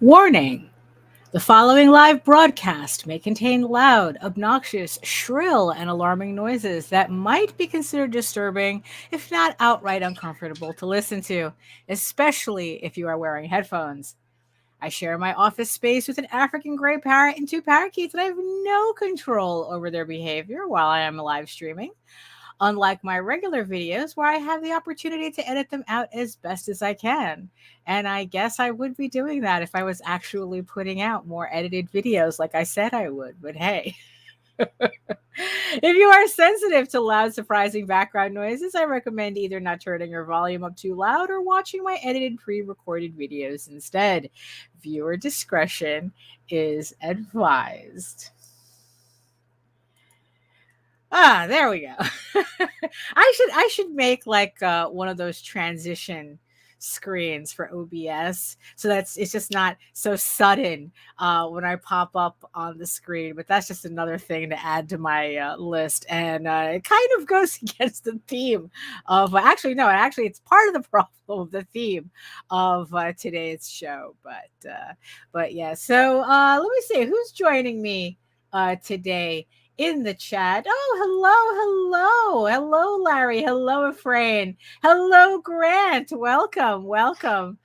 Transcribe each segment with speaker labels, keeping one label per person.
Speaker 1: Warning: the following live broadcast may contain loud, obnoxious, shrill, and alarming noises that might be considered disturbing, if not outright uncomfortable to listen to, especially if you are wearing headphones. I share my office space with an African gray parrot and two parakeets, and I have no control over their behavior while I am live streaming. Unlike my regular videos, where I have the opportunity to edit them out as best as I can. And I guess I would be doing that if I was actually putting out more edited videos like I said I would. But hey, if you are sensitive to loud, surprising background noises, I recommend either not turning your volume up too loud or watching my edited pre-recorded videos instead. Viewer discretion is advised. There we go. I should make like one of those transition screens for OBS, so it's just not so sudden when I pop up on the screen. But that's just another thing to add to my list, and it kind of goes against the theme of actually it's part of the problem of the theme of today's show. But yeah. So let me see who's joining me today in the chat. Oh, hello, Larry. Hello, Efrain. Hello, Grant. Welcome.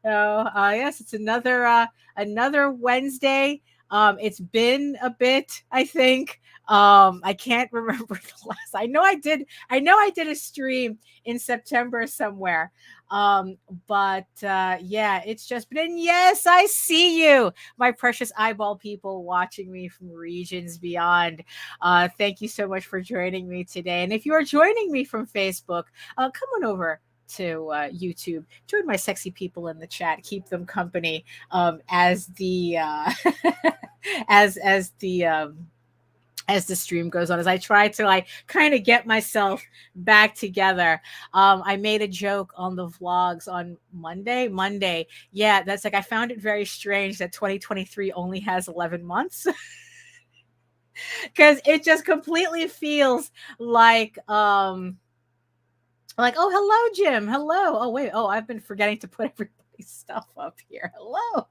Speaker 1: Yes, it's another Wednesday. It's been a bit, I think. I can't remember the last. I know I did a stream in September somewhere. But yeah, it's just been. And yes, I see you, my precious eyeball people watching me from regions beyond. Thank you so much for joining me today. And if you are joining me from Facebook, come on over to YouTube. Join my sexy people in the chat. Keep them company as the as the stream goes on, as I try to like kind of get myself back together. I made a joke on the vlogs on Monday. Yeah, that's like, I found it very strange that 2023 only has 11 months. Because it just completely feels like oh, hello, Jim. Hello. Oh, wait. Oh, I've been forgetting to put everybody's stuff up here. Hello.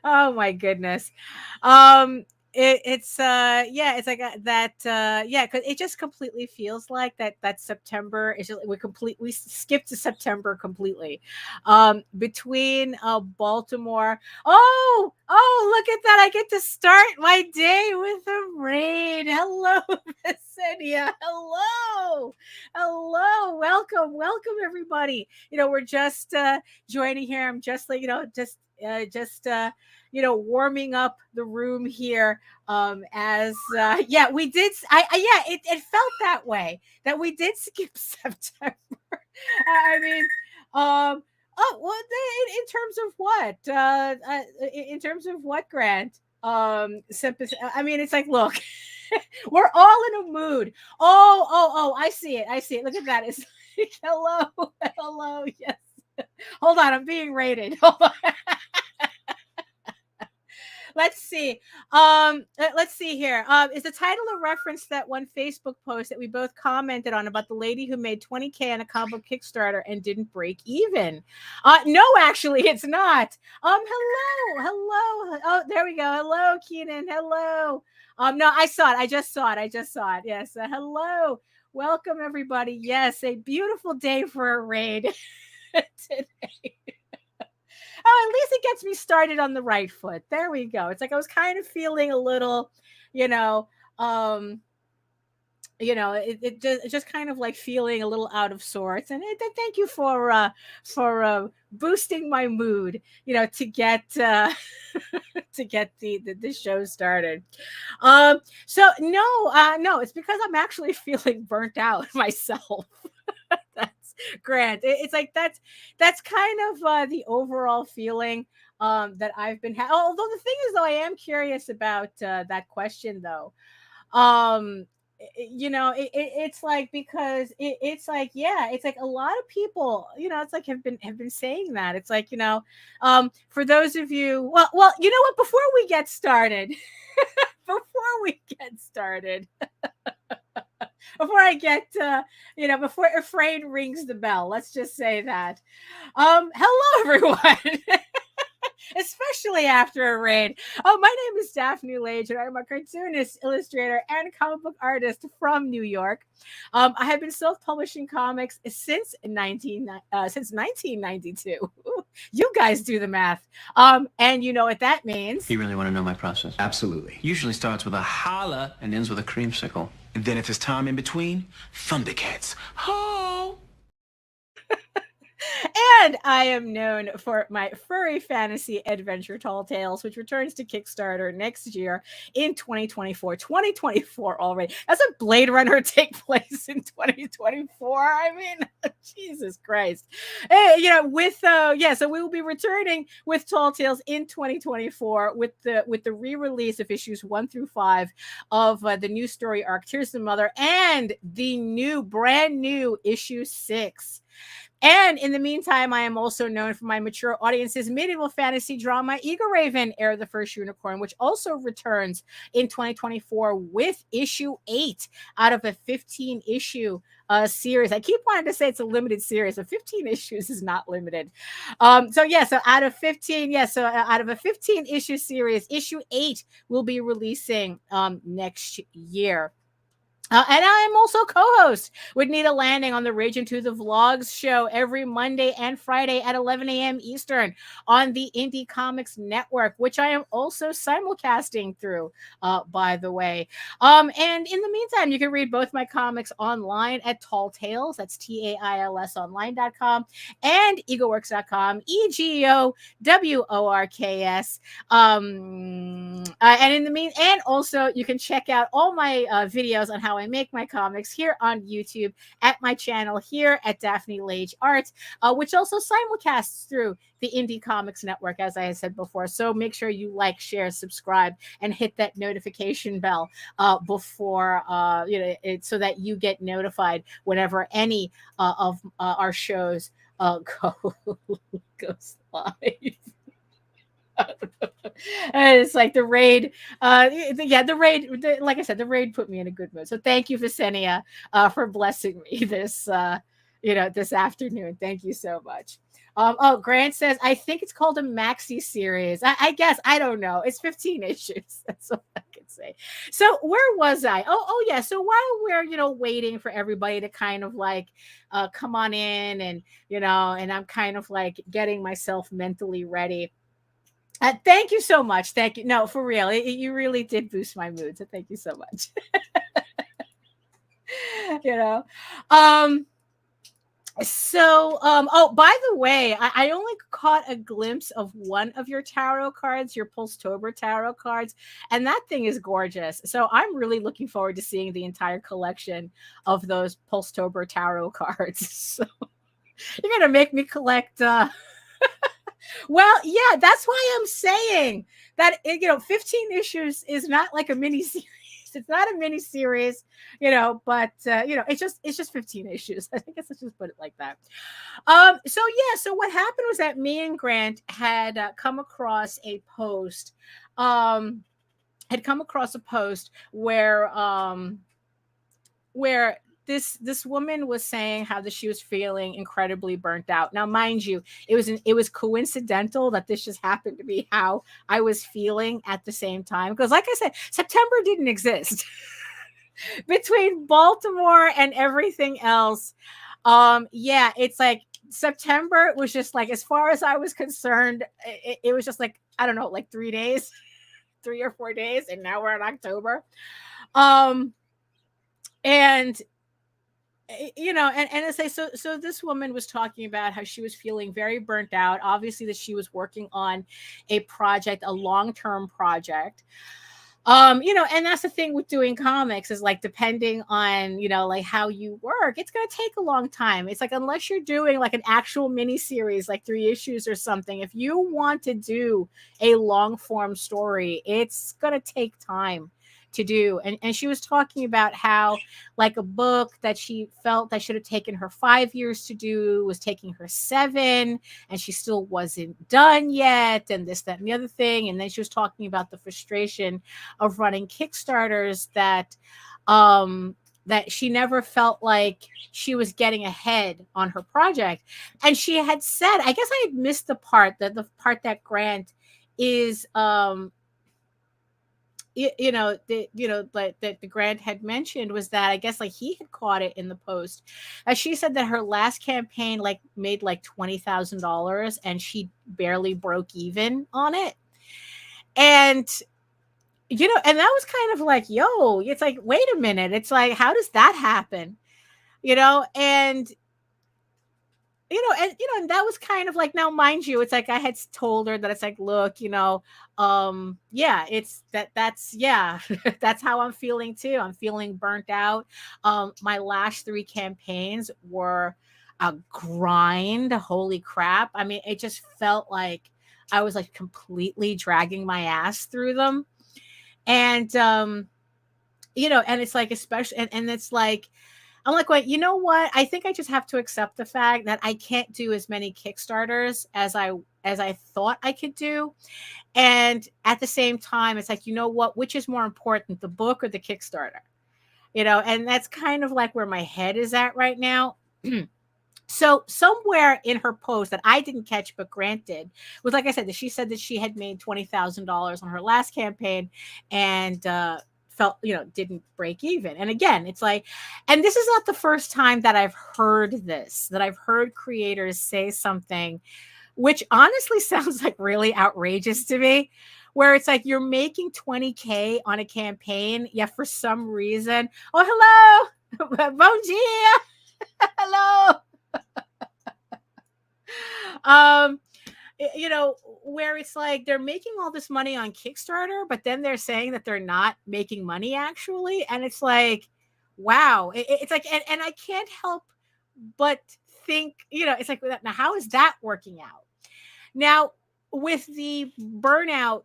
Speaker 1: Oh my goodness. It's like that yeah, because it just completely feels like that September is just, we skipped to September completely. Between Baltimore. Oh, look at that. I get to start my day with a rain. Hello, Visenia. Hello, welcome everybody. We're just joining here. I'm just like, warming up the room here. As yeah, we did. It felt that way, that we did skip September. I mean, oh, well, in terms of what? In terms of what, Grant? I mean, it's like, look, we're all in a mood. Oh, I see it. Look at that. It's like, hello, yes. Hold on, I'm being rated. Hold on. Let's see. Let's see here. Is the title a reference to that one Facebook post that we both commented on about the lady who made 20K on a combo Kickstarter and didn't break even? No, actually, it's not. Hello. Oh, there we go. Hello, Keenan. Hello. No, I saw it. I just saw it. Yes. Hello. Welcome, everybody. Yes, a beautiful day for a raid today. Oh, at least it gets me started on the right foot. There we go. It's like I was kind of feeling a little, it just kind of like feeling a little out of sorts. And thank you for boosting my mood, to get to get the show started. So no, it's because I'm actually feeling burnt out myself. That's Grant. It's like that's kind of the overall feeling that I've been having. Although the thing is, though, I am curious about that question, though. It's like, because it's like, yeah, it's like a lot of people, it's like have been saying that. It's like, for those of you, well, you know what? Before we get started, before I get, before Efrain rings the bell, let's just say that. Hello, everyone. especially after a raid. Oh, my name is Daphne Lage, and I'm a cartoonist, illustrator, and comic book artist from New York. I have been self-publishing comics since 1992. You guys do the math. And you know what that means.
Speaker 2: You really want to know my process?
Speaker 3: Absolutely.
Speaker 2: Usually starts with a holla and ends with a creamsicle.
Speaker 3: And then if there's time in between, Thundercats. Ho!
Speaker 1: And I am known for my furry fantasy adventure Tall Tales, which returns to Kickstarter next year in 2024. 2024 already. Doesn't Blade Runner take place in 2024? I mean, Jesus Christ. You know, with so we will be returning with Tall Tales in 2024 with the re-release of issues 1 through 5 of the new story arc Tears the Mother and the brand new issue 6. And in the meantime, I am also known for my mature audience's medieval fantasy drama, EGORAVEN, Heir of the First Unicorn, which also returns in 2024 with issue 8 out of a 15-issue series. I keep wanting to say it's a limited series, but 15 issues is not limited. So out of a 15-issue series, issue 8 will be releasing next year. And I am also co-host with Nita Landing on the Rage Into the Vlogs show every Monday and Friday at 11 a.m. Eastern on the Indie Comics Network, which I am also simulcasting through, by the way. And in the meantime, you can read both my comics online at Tall Tales, that's TAILS online.com, and egoworks.com, EGOWORKS. And also you can check out all my videos on how I make my comics here on YouTube at my channel here at Daphne Lage Art, which also simulcasts through the Indie Comics Network, as I said before. So make sure you like, share, subscribe, and hit that notification bell before so that you get notified whenever any of our shows goes live. And it's like the raid. The raid. Like I said, the raid put me in a good mood. So thank you, Visenia, for blessing me this afternoon. Thank you so much. Grant says, I think it's called a maxi series. I guess, I don't know. It's 15 issues. That's all I can say. So where was I? Oh yeah. So while we're, waiting for everybody to kind of like come on in and, and I'm kind of like getting myself mentally ready. Thank you so much. Thank you. No, for real. You really did boost my mood. So thank you so much. By the way, I only caught a glimpse of one of your tarot cards, your Pulstober tarot cards, and that thing is gorgeous. So I'm really looking forward to seeing the entire collection of those Pulstober tarot cards. So you're going to make me collect... Well, yeah, that's why I'm saying that 15 issues is not like a mini series. It's not a mini series, but it's just 15 issues. I think let's just put it like that. So what happened was that me and Grant had come across a post. Where this woman was saying how that she was feeling incredibly burnt out. Now, mind you, it was coincidental that this just happened to be how I was feeling at the same time. Because like I said, September didn't exist. Between Baltimore and everything else, it's like September was just like, as far as I was concerned, it was just like, I don't know, like 3 days, 3 or 4 days, and now we're in October. And I say, so this woman was talking about how she was feeling very burnt out, obviously that she was working on a project, a long-term project. And that's the thing with doing comics is like, depending on, like how you work, it's going to take a long time. It's like, unless you're doing like an actual mini series, like 3 issues or something, if you want to do a long form story, it's going to take time to do. And she was talking about how like a book that she felt that should have taken her 5 years to do was taking her 7, and she still wasn't done yet, and this, that, and the other thing. And then she was talking about the frustration of running Kickstarters that she never felt like she was getting ahead on her project. And she had said, I guess I had missed the part that Grant is like that the Grant had mentioned was that I guess like he had caught it in the post. As she said that her last campaign like made like $20,000 and she barely broke even on it. And and that was kind of like, yo, it's like, wait a minute. It's like, how does that happen? And and that was kind of like, now mind you, it's like I had told her that it's like, look, yeah, it's that's yeah, that's how I'm feeling too. I'm feeling burnt out. My last 3 campaigns were a grind. Holy crap. I mean, it just felt like I was like completely dragging my ass through them. And and it's like, especially, and it's like, I'm like, wait, you know what? I think I just have to accept the fact that I can't do as many Kickstarters as I thought I could do. And at the same time, it's like, you know what? Which is more important, the book or the Kickstarter? And that's kind of like where my head is at right now. So somewhere in her post that I didn't catch, but Grant did, was like I said, that she said that she had made $20,000 on her last campaign and felt, didn't break even. And again, it's like, and this is not the first time that I've heard this, that I've heard creators say something, which honestly sounds like really outrageous to me, where it's like, you're making 20K on a campaign, yet for some reason, oh, hello, bon dia, hello. Where it's like they're making all this money on Kickstarter, but then they're saying that they're not making money actually. And it's like, wow. It's like, and I can't help but think, it's like, now how is that working out? Now, with the burnout,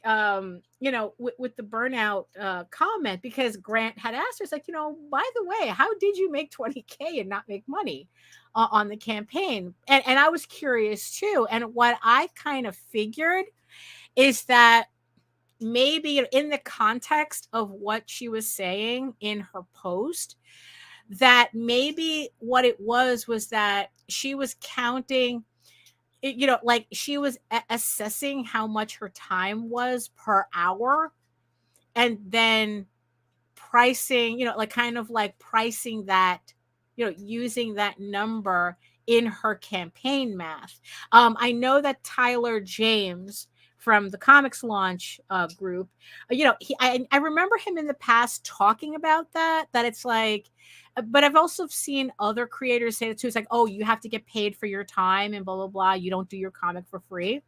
Speaker 1: with the burnout comment, because Grant had asked her, it's like, by the way, how did you make 20K and not make money on the campaign? And I was curious too. And what I kind of figured is that maybe in the context of what she was saying in her post, that maybe what it was that she was counting, like she was assessing how much her time was per hour and then pricing, like kind of like pricing that, using that number in her campaign math. I know that Tyler James from the Comics Launch group, I remember him in the past talking about that it's like, but I've also seen other creators say it too. It's like, oh, you have to get paid for your time and blah, blah, blah. You don't do your comic for free,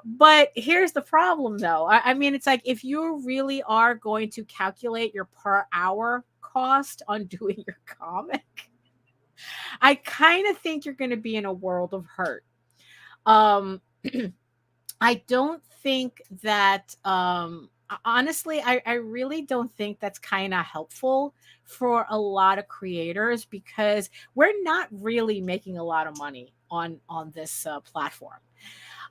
Speaker 1: but here's the problem though. I mean, it's like, if you really are going to calculate your per hour cost on doing your comic, I kind of think you're going to be in a world of hurt. I don't think that, honestly, I really don't think that's kind of helpful for a lot of creators, because we're not really making a lot of money on this platform.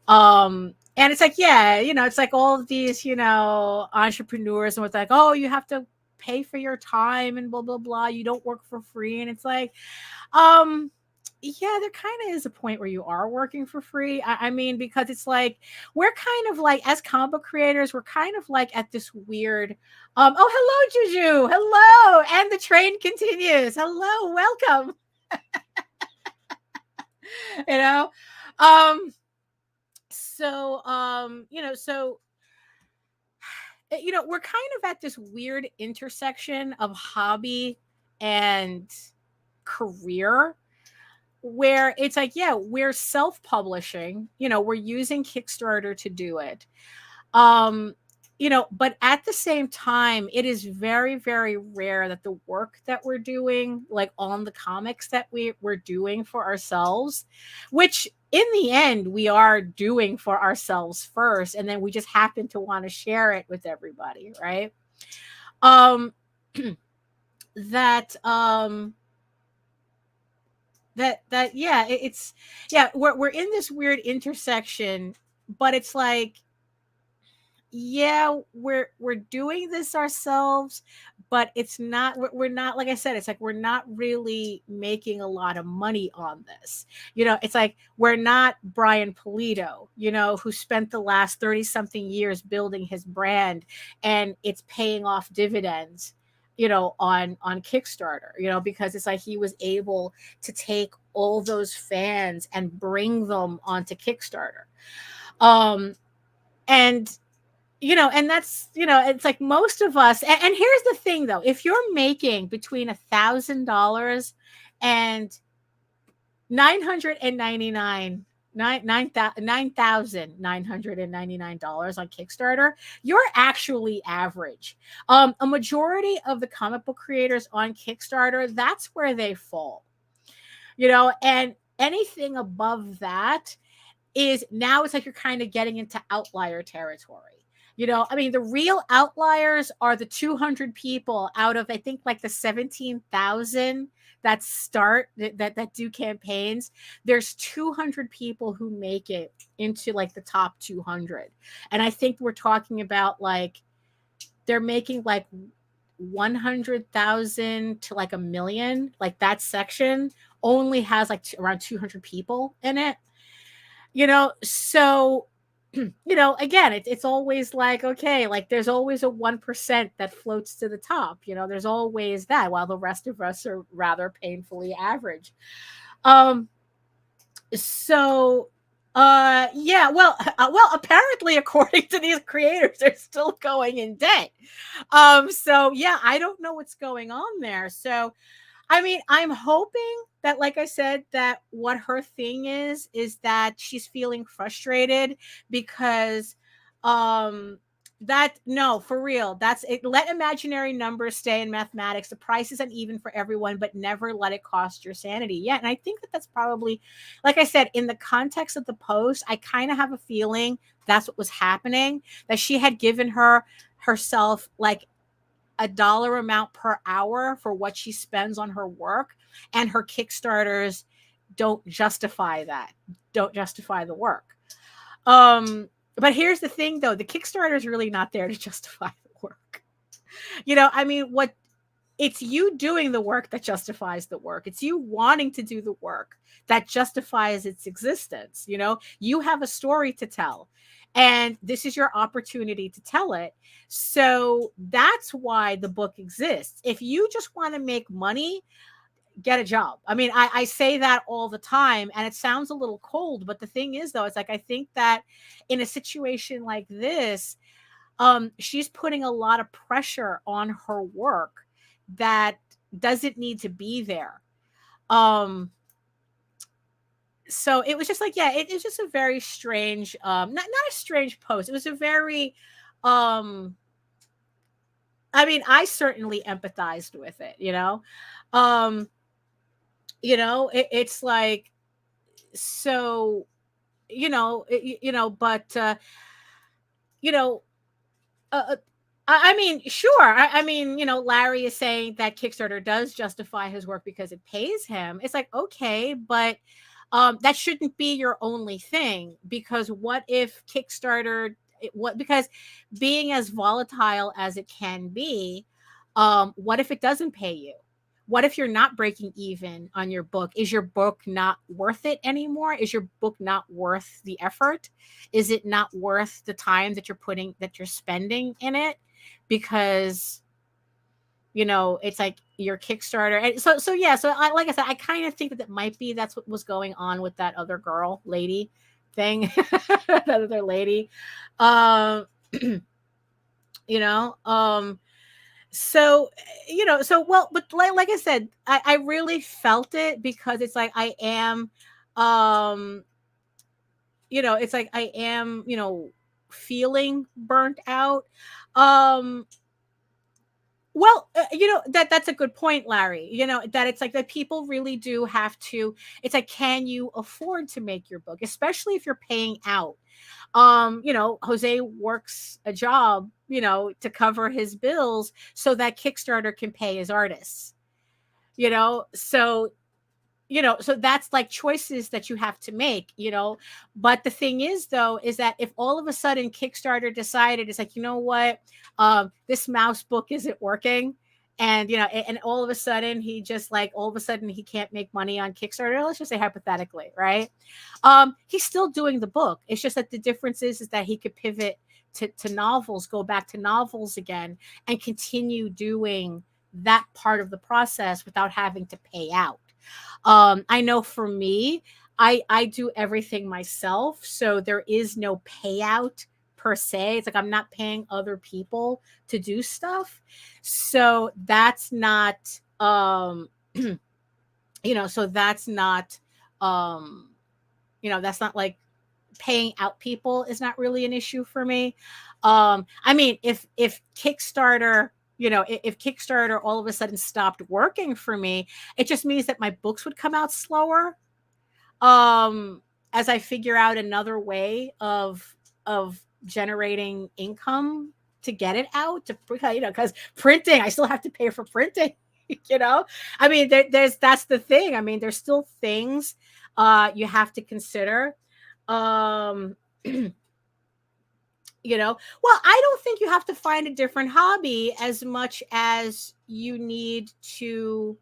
Speaker 1: And it's like, yeah, it's like all of these, entrepreneurs, and it's like, oh, you have to pay for your time and blah, blah, blah. You don't work for free. And it's like, yeah, there kind of is a point where you are working for free. I mean, because it's like, we're kind of like, as comic book creators, we're kind of like at this weird, oh, hello, Juju. Hello. And the train continues. Hello. Welcome. We're kind of at this weird intersection of hobby and career, where it's like, yeah, we're self-publishing, we're using Kickstarter to do it. But at the same time, it is very, very rare that the work that we're doing, like on the comics that we're doing for ourselves, which in the end, we are doing for ourselves first, and then we just happen to want to share it with everybody, right? We're in this weird intersection, but it's like, yeah, we're doing this ourselves, but it's not, we're not, like I said, it's like we're not really making a lot of money on this. You know, it's like we're not Brian Pulido, you know, who spent the last 30 something years building his brand, and it's paying off dividends, you know, on Kickstarter, you know, because it's like he was able to take all those fans and bring them onto Kickstarter. And you know, and that's, you know, it's like most of us, and here's the thing though, if you're making between $1,000 and $999 on Kickstarter, you're actually average. A majority of the comic book creators on Kickstarter, that's where they fall, you know, and anything above that is now, it's like you're kind of getting into outlier territory. You know, I mean, the real outliers are the 200 people out of, I think, like the 17,000 that start that do campaigns. There's 200 people who make it into like the top 200, and I think we're talking about like they're making like 100,000 to like 1 million. Like that section only has like around 200 people in it. You know, so you know, again, it's always like, okay, like there's always a 1% that floats to the top. You know, there's always that, while the rest of us are rather painfully average. So yeah, well, apparently according to these creators, they're still going in debt. So yeah, I don't know what's going on there. So I mean, I'm hoping that, like I said, that what her thing is that she's feeling frustrated because that, no, for real, that's it. Let imaginary numbers stay in mathematics. The price isn't even for everyone, but never let it cost your sanity. Yeah, and I think that that's probably, like I said, in the context of the post, I kind of have a feeling that's what was happening, that she had given herself like a dollar amount per hour for what she spends on her work, and her Kickstarters don't justify the work. But here's the thing though, the Kickstarter is really not there to justify the work. You know, I mean, it's you doing the work that justifies the work. It's you wanting to do the work that justifies its existence. You know, you have a story to tell, and this is your opportunity to tell it. So that's why the book exists. If you just want to make money, get a job. I mean, I say that all the time, and it sounds a little cold, but the thing is though, it's like, I think that in a situation like this, she's putting a lot of pressure on her work that doesn't need to be there. So it was just like, yeah, it is just a very strange, not a strange post. It was a very, I mean, I certainly empathized with it, you know? You know, it's like, so, you know, but, you know, I mean, sure. I mean, you know, Larry is saying that Kickstarter does justify his work because it pays him. It's like, okay, but that shouldn't be your only thing, because what if Kickstarter, because being as volatile as it can be, what if it doesn't pay you? What if you're not breaking even on your book? Is your book not worth it anymore? Is your book not worth the effort? Is it not worth the time that you're spending in it? Because, you know, it's like your Kickstarter. And so yeah. So like I said, I kind of think that that's what was going on with that other lady thing, that other lady, you know, so, you know, so, well, but like I said, I really felt it, because it's like, I am, you know, it's like, I am, you know, feeling burnt out. Well, you know, that's a good point, Larry. You know, that it's like that people really do have to, it's like, can you afford to make your book, especially if you're paying out? You know, Jose works a job, you know, to cover his bills so that Kickstarter can pay his artists, you know? So, you know, so that's like choices that you have to make, you know? But the thing is though, is that if all of a sudden Kickstarter decided, it's like, you know what, this mouse book isn't working, and and all of a sudden he just like all of a sudden he can't make money on Kickstarter, let's just say hypothetically, right? He's still doing the book. It's just that the difference is that he could pivot to novels, go back to novels again, and continue doing that part of the process without having to pay out. I know for me, I do everything myself, so there is no payout per se. It's like I'm not paying other people to do stuff, so that's not so that's not that's not like paying out people is not really an issue for me. I mean, if Kickstarter, if Kickstarter all of a sudden stopped working for me, it just means that my books would come out slower. As I figure out another way of generating income to get it out, to because printing, I still have to pay for printing. I mean, that's the thing. I mean, there's still things you have to consider. Well, I don't think you have to find a different hobby as much as you need to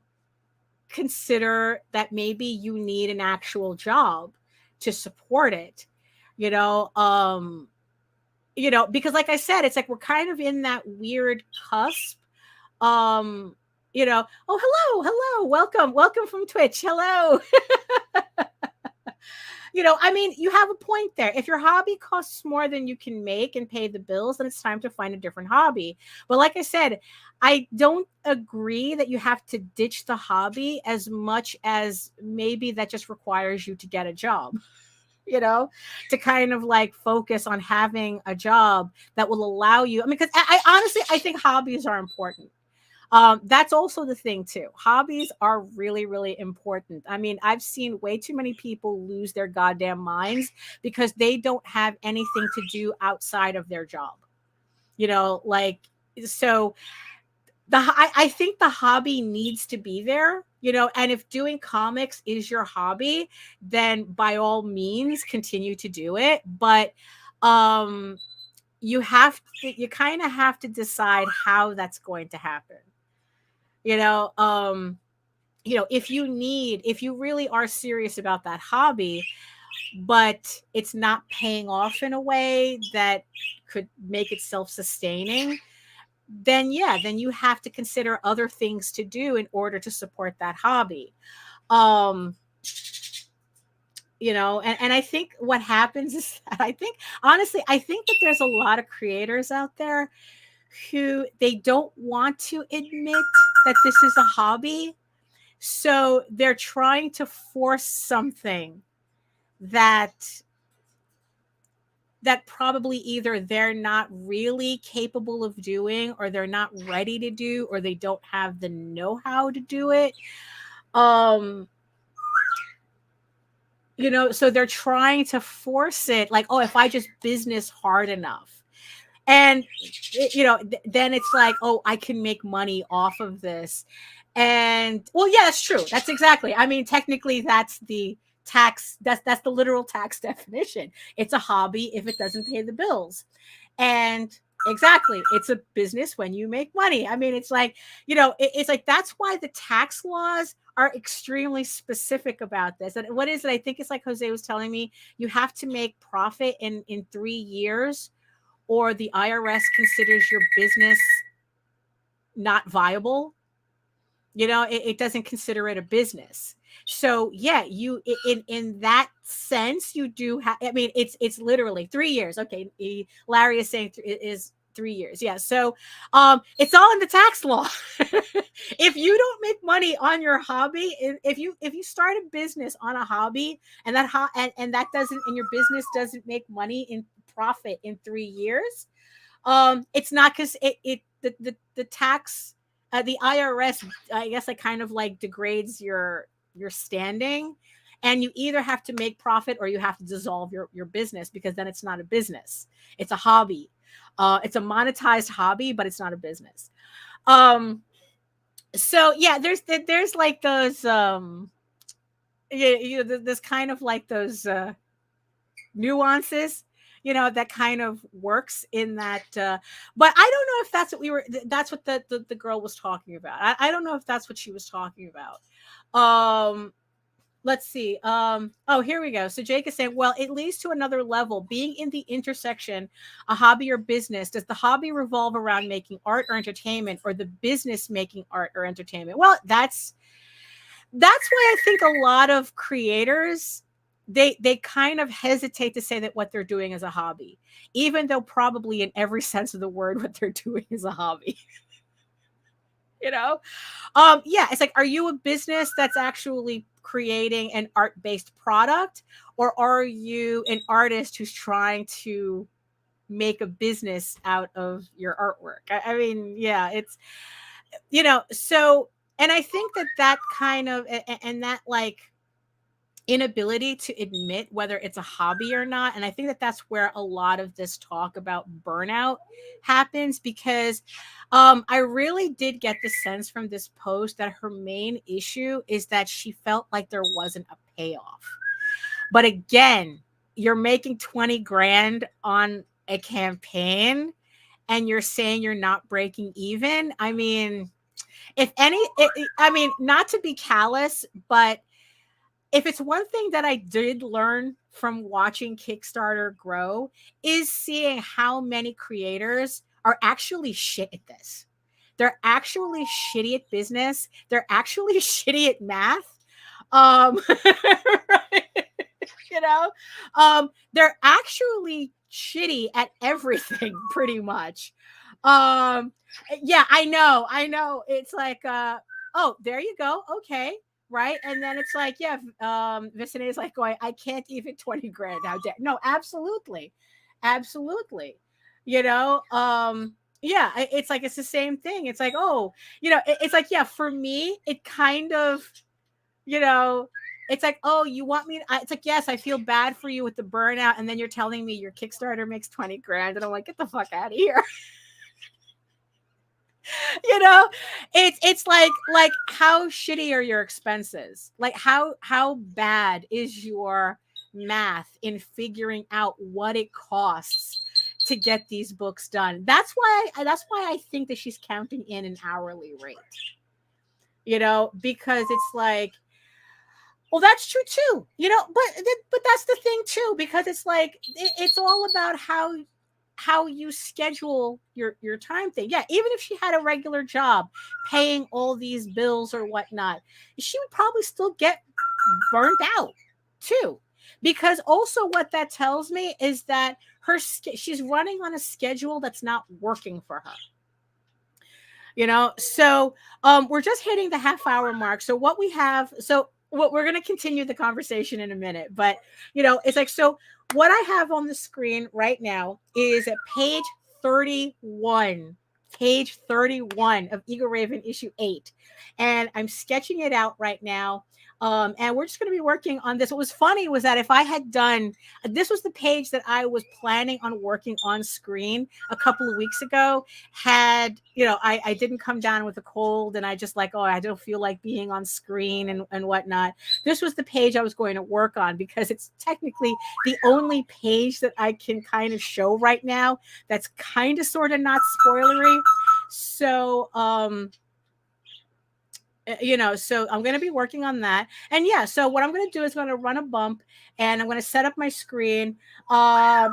Speaker 1: consider that maybe you need an actual job to support it, because like I said, it's like we're kind of in that weird cusp. Oh, hello, welcome from Twitch. Hello. I mean, you have a point there. If your hobby costs more than you can make and pay the bills, then it's time to find a different hobby. But like I said, I don't agree that you have to ditch the hobby as much as maybe that just requires you to get a job, to kind of like focus on having a job that will allow you. I mean, because I honestly, I think hobbies are important. That's also the thing too. Hobbies are really, really important. I mean, I've seen way too many people lose their goddamn minds because they don't have anything to do outside of their job. So I think the hobby needs to be there, and if doing comics is your hobby, then by all means continue to do it. But you kind of have to decide how that's going to happen. If you really are serious about that hobby, but it's not paying off in a way that could make it self-sustaining, then you have to consider other things to do in order to support that hobby. And I think what happens is that I think that there's a lot of creators out there who they don't want to admit that this is a hobby. So they're trying to force something that probably either they're not really capable of doing, or they're not ready to do, or they don't have the know-how to do it. So they're trying to force it like, oh, if I just business hard enough. And, then it's like, oh, I can make money off of this. And, well, yeah, that's true. That's exactly. I mean, technically, that's the tax. That's the literal tax definition. It's a hobby if it doesn't pay the bills. And exactly, it's a business when you make money. I mean, it's like, it's like, that's why the tax laws are extremely specific about this. And what is it? I think it's like Jose was telling me, you have to make profit in 3 years, or the IRS considers your business not viable. It doesn't consider it a business. So yeah, you in that sense, you do have. I mean, it's literally 3 years. Okay, Larry is saying is 3 years. Yeah, so it's all in the tax law. If you don't make money on your hobby, if you start a business on a hobby and that and your business doesn't make money in profit in 3 years, it's not because the tax, the IRS, I guess, it kind of like degrades your standing, and you either have to make profit or you have to dissolve your business, because then it's not a business, it's a hobby. It's a monetized hobby, but it's not a business. So yeah, there's like those there's kind of like those nuances, that kind of works in that. But I don't know if that's what that's what the girl was talking about. I don't know if that's what she was talking about. Let's see. Oh, here we go. So Jake is saying, well, it leads to another level. Being in the intersection, a hobby or business, does the hobby revolve around making art or entertainment, or the business making art or entertainment? Well, that's why I think a lot of creators, they kind of hesitate to say that what they're doing is a hobby, even though probably in every sense of the word, what they're doing is a hobby. Yeah, it's like, are you a business that's actually creating an art-based product, or are you an artist who's trying to make a business out of your artwork? I mean, yeah, it's, so, and I think that kind of, and that like inability to admit whether it's a hobby or not. And I think that's where a lot of this talk about burnout happens, because I really did get the sense from this post that her main issue is that she felt like there wasn't a payoff. But again, you're making 20 grand on a campaign and you're saying you're not breaking even. I mean, I mean, not to be callous, but if it's one thing that I did learn from watching Kickstarter grow, is seeing how many creators are actually shit at this. They're actually shitty at business. They're actually shitty at math. Right? They're actually shitty at everything pretty much. Yeah, I know. It's like, oh, there you go. Okay. Right. And then it's like, yeah, Vicente is like going, I can't even 20 grand. How dare? No, absolutely. Absolutely. Yeah, it's like, it's the same thing. It's like, oh, it's like, yeah, for me, it kind of, it's like, oh, you want me? It's like, yes, I feel bad for you with the burnout. And then you're telling me your Kickstarter makes 20 grand. And I'm like, get the fuck out of here. It's like how shitty are your expenses? Like how bad is your math in figuring out what it costs to get these books done? That's why I think that she's counting in an hourly rate. Because it's like, well, that's true too. But that's the thing too, because it's like it's all about how you schedule your time thing. Yeah, even if she had a regular job paying all these bills or whatnot, she would probably still get burnt out too. Because also what that tells me is that she's running on a schedule that's not working for her. So we're just hitting the half-hour mark. So what we're going to continue the conversation in a minute, but it's like, so what I have on the screen right now is at page 31 of EGORAVEN issue 8. And I'm sketching it out right now. And we're just going to be working on this. What was funny was that if I had done, this was the page that I was planning on working on screen a couple of weeks ago, had, I didn't come down with a cold and I just like, oh, I don't feel like being on screen and whatnot. This was the page I was going to work on because it's technically the only page that I can kind of show right now that's kind of sort of not spoilery. So, so I'm going to be working on that. And yeah, so what I'm going to do is going to run a bump and I'm going to set up my screen. Oh,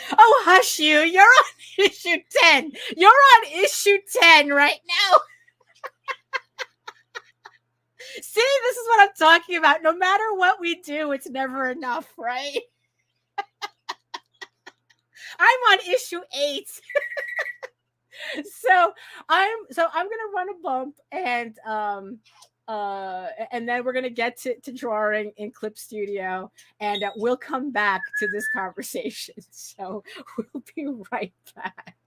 Speaker 1: hush you. You're on issue 10. You're on issue 10 right now. See, this is what I'm talking about. No matter what we do, it's never enough, right? I'm on issue 8. So I'm gonna run a bump and then we're gonna get to drawing in Clip Studio, and we'll come back to this conversation. So we'll be right back.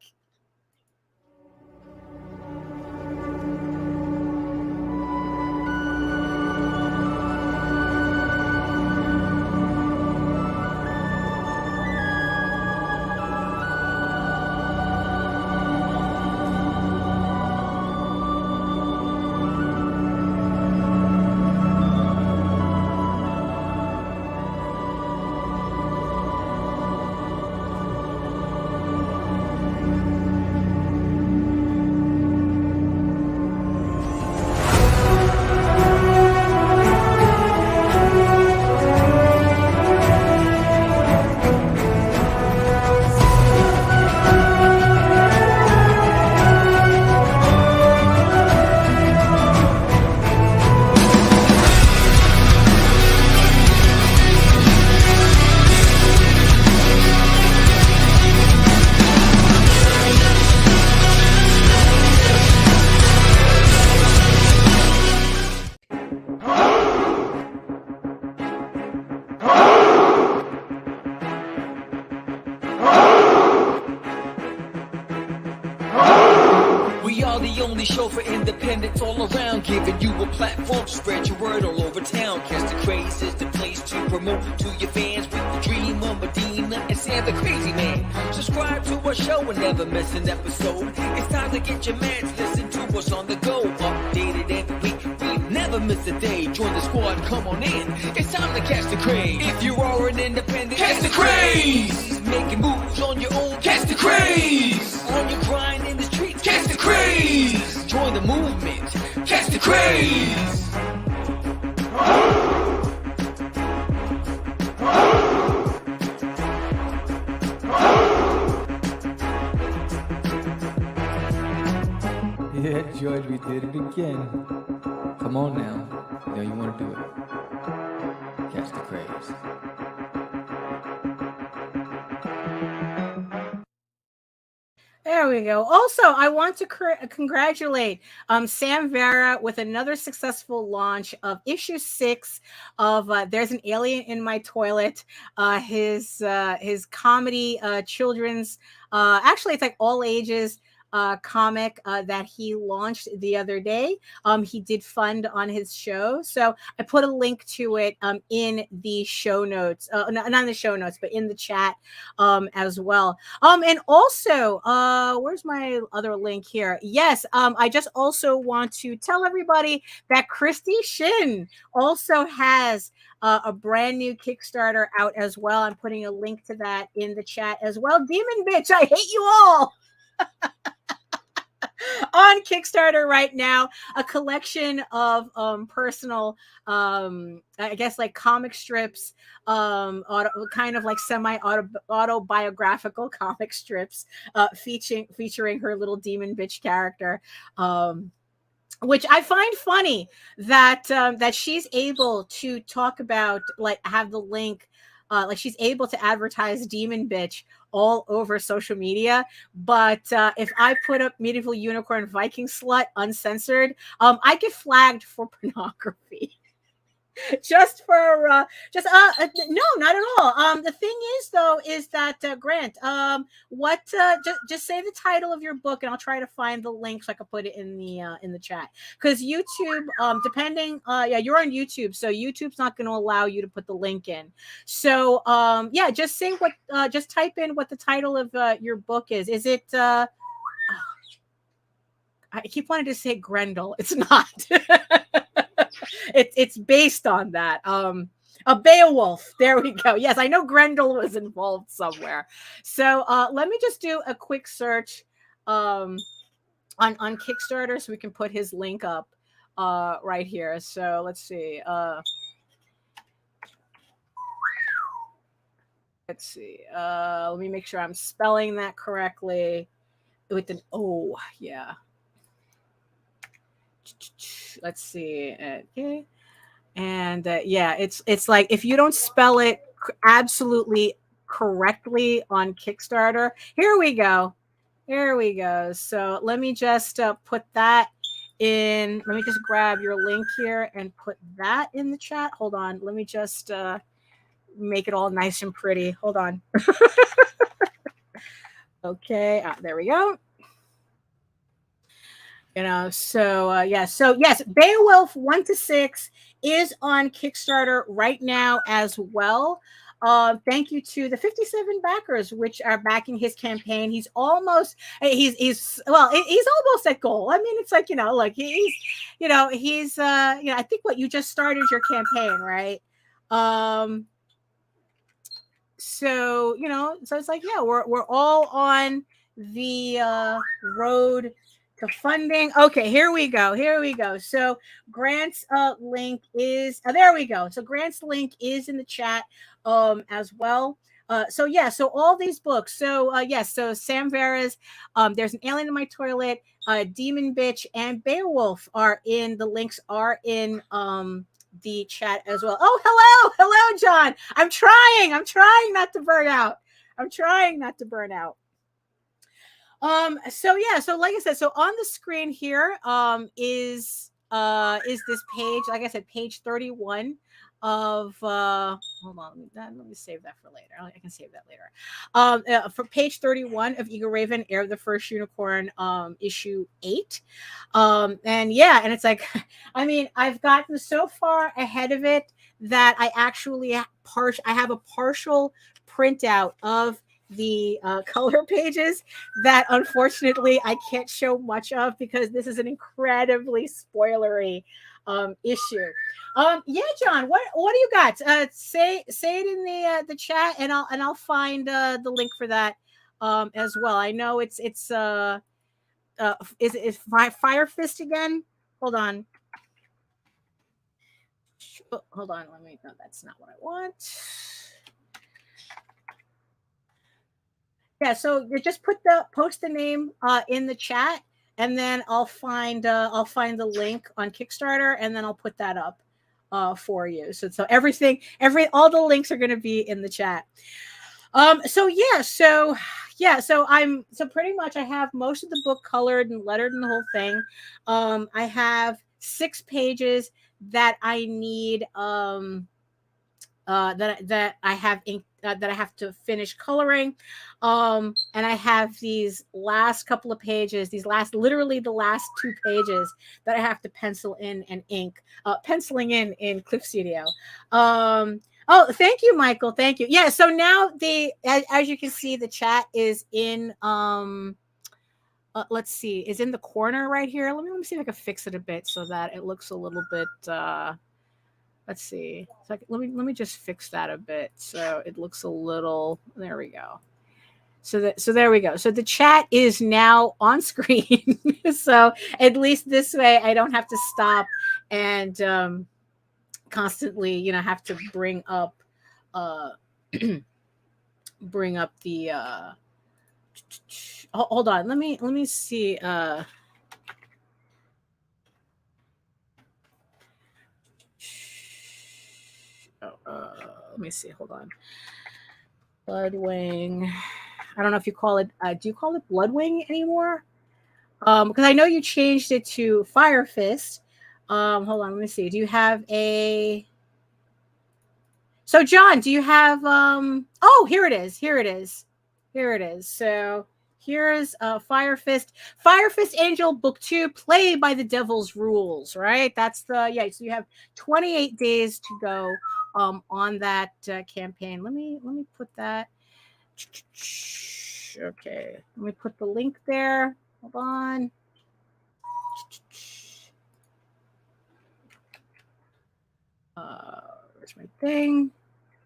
Speaker 4: show for independents all around, giving you a platform to spread your word all over town. Catch the Craze is the place to promote to your fans with the Dreamer, Medina, and Sam the Crazy Man. Subscribe to our show and never miss an episode. It's time to get your mans, listen to us on the go. Updated every week, we never miss a day. Join the squad, come on in. It's time to catch the craze. If you are an independent, catch the craze. Making moves on your own, catch the craze. On your grind in the streets, catch the craze. Join the movement, catch the craze.
Speaker 5: Yeah, George, we did it again. Come on now. You know you want to do it. Catch the craze.
Speaker 1: There we go. Also, I want to congratulate Sam Vera with another successful launch of issue 6 of There's an Alien in My Toilet. His comedy children's, actually it's like all ages comic that he launched the other day. He did fund on his show, so I put a link to it in the show notes, not in the show notes, but in the chat as well. And also, where's my other link here? Yes, I just also want to tell everybody that Christy Shin also has a brand new Kickstarter out as well. I'm putting a link to that in the chat as well. Demon Bitch, I hate you all. On Kickstarter right now, a collection of personal, I guess like comic strips, kind of like autobiographical comic strips, featuring her little demon bitch character, which I find funny that that she's able to talk about, like have the link. Like she's able to advertise Demon Bitch all over social media. But if I put up Medieval Unicorn Viking Slut uncensored, I get flagged for pornography. Just for no, not at all. The thing is though, is that Grant, what just say the title of your book and I'll try to find the link so I can put it in the chat. Because YouTube, depending, yeah, you're on YouTube, so YouTube's not going to allow you to put the link in. So yeah, just say what, just type in what the title of your book is. Is it I keep wanting to say Grendel. It's not. It's based on that. A Beowulf. There we go. Yes, I know Grendel was involved somewhere. So let me just do a quick search on Kickstarter so we can put his link up right here. So let's see. Let's see. Let me make sure I'm spelling that correctly with an O. Yeah. Let's see. Okay. And yeah, it's like if you don't spell it absolutely correctly on Kickstarter. Here we go. Here we go. So let me just put that in. Let me just grab your link here and put that in the chat. Hold on. Let me just make it all nice and pretty. Hold on. Okay. There we go. You know, so yeah, so yes, Beowulf 1 to 6 is on Kickstarter right now as well. Thank you to the 57 backers which are backing his campaign. He's almost he's almost at goal. I mean, it's like, you know, like he's you know, I think what you just started your campaign, right? So, you know, so it's like, yeah, we're all on the road to funding. Okay, here we go. Here we go. So Grant's link is there we go. So Grant's link is in the chat as well. So yeah, so all these books. So yes, so Sam Vera's There's an Alien in My Toilet, Demon Bitch, and Beowulf are in the links are in the chat as well. Oh, hello, John. I'm trying not to burn out. So yeah, so like I said, so on the screen here is this page, like I said, page 31 of hold on, let me save that for later. I can save that later. For page 31 of EGORAVEN, Heir of the First Unicorn, issue 8. And yeah, and it's like I mean, I've gotten so far ahead of it that I actually I have a partial printout of the color pages that unfortunately I can't show much of because this is an incredibly spoilery issue. Yeah, John, what do you got? Say it in the chat, and I'll find the link for that as well. I know it's is Fire Fist again? Hold on. Hold on, let me. No, that's not what I want. Yeah, so you just post the name in the chat, and then I'll find the link on Kickstarter, and then I'll put that up for you. So all the links are going to be in the chat. So pretty much I have most of the book colored and lettered and the whole thing. I have 6 pages that I need that I have ink that I have to finish coloring, and I have these last couple of pages, literally the last 2 pages that I have to pencil in and ink, penciling in Cliff Studio. Oh, thank you, Michael. Thank you. Yeah. So now as you can see, the chat is in let's see, is in the corner right here. Let me see if I can fix it a bit so that it looks a little bit. Let's see. So let me just fix that a bit so it looks a little. There we go. So there we go. So the chat is now on screen. So at least this way I don't have to stop and constantly, have to bring up the hold on. Let me see let me see. Hold on. Bloodwing. I don't know if you call it. Do you call it Bloodwing anymore? Because I know you changed it to Fire Fist. Hold on. Let me see. Do you have a? So John, do you have? Oh, here it is. Here it is. Here it is. So here's Fire Fist. Fire Fist Angel Book 2. Play by the Devil's Rules. Right. That's the So you have 28 days to go on that campaign. Let me put that. Okay, let me put the link there. Hold on. Where's my thing?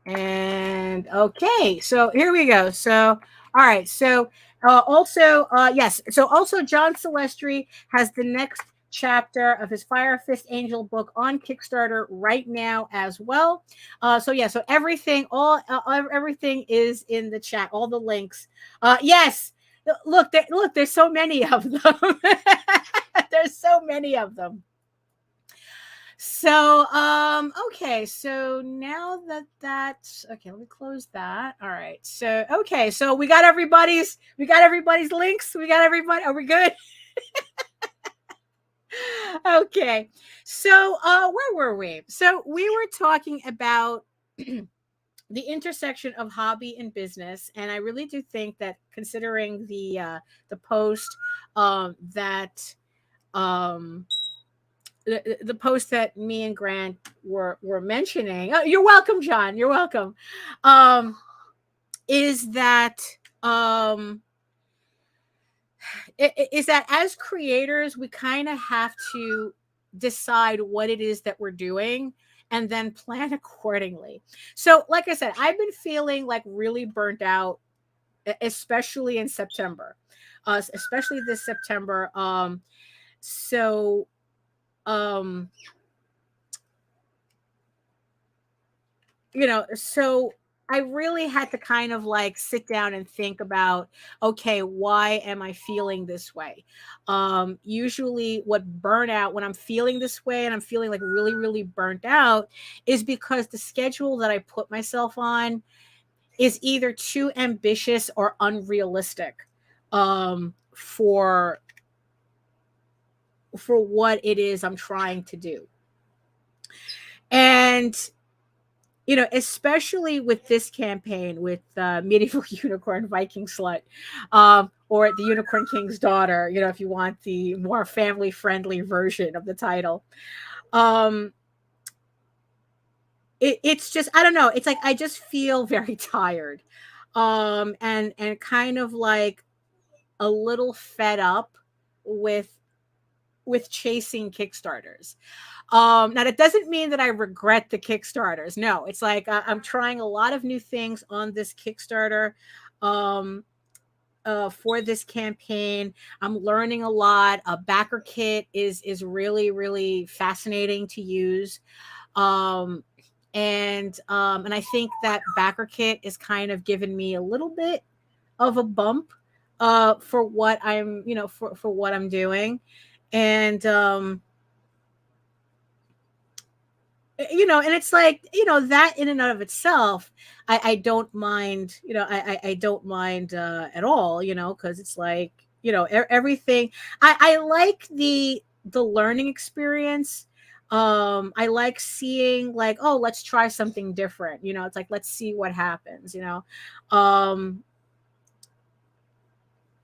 Speaker 1: And okay, so here we go. So all right, so yes, so also John Celestri has the next chapter of his Fire Fist Angel book on Kickstarter right now as well. So everything everything is in the chat, all the links. Yes, look, there's so many of them. There's so many of them. So okay, so now that's okay, let me close that. All right, so okay, so we got everybody's links. We got everybody. Are we good? Okay, so where were we? So we were talking about the intersection of hobby and business, and I really do think that, considering the post that the post that me and Grant were mentioning. Oh, you're welcome, John. You're welcome. Is that as creators, we kind of have to decide what it is that we're doing and then plan accordingly. So, like I said, I've been feeling like really burnt out, especially in September, especially this September. So I really had to kind of like sit down and think about, okay, why am I feeling this way? Usually when I'm feeling this way and I'm feeling like really, really burnt out, is because the schedule that I put myself on is either too ambitious or unrealistic for what it is I'm trying to do. And you know, especially with this campaign with medieval unicorn Viking slut, or the Unicorn King's daughter, you know, if you want the more family friendly version of the title. Um, it's just, I don't know. It's like, I just feel very tired. And kind of like a little fed up with chasing Kickstarters. Now that doesn't mean that I regret the Kickstarters. No, it's like I'm trying a lot of new things on this Kickstarter for this campaign. I'm learning a lot. A backer kit is really, really fascinating to use. Um, and I think that backer kit is kind of given me a little bit of a bump for what I'm, you know, for what I'm doing. And you know, and it's like, you know, that in and of itself, I don't mind, you know, I don't mind at all, you know, because it's like, you know, everything. I like the learning experience. I like seeing like, oh, let's try something different, you know. It's like, let's see what happens, you know.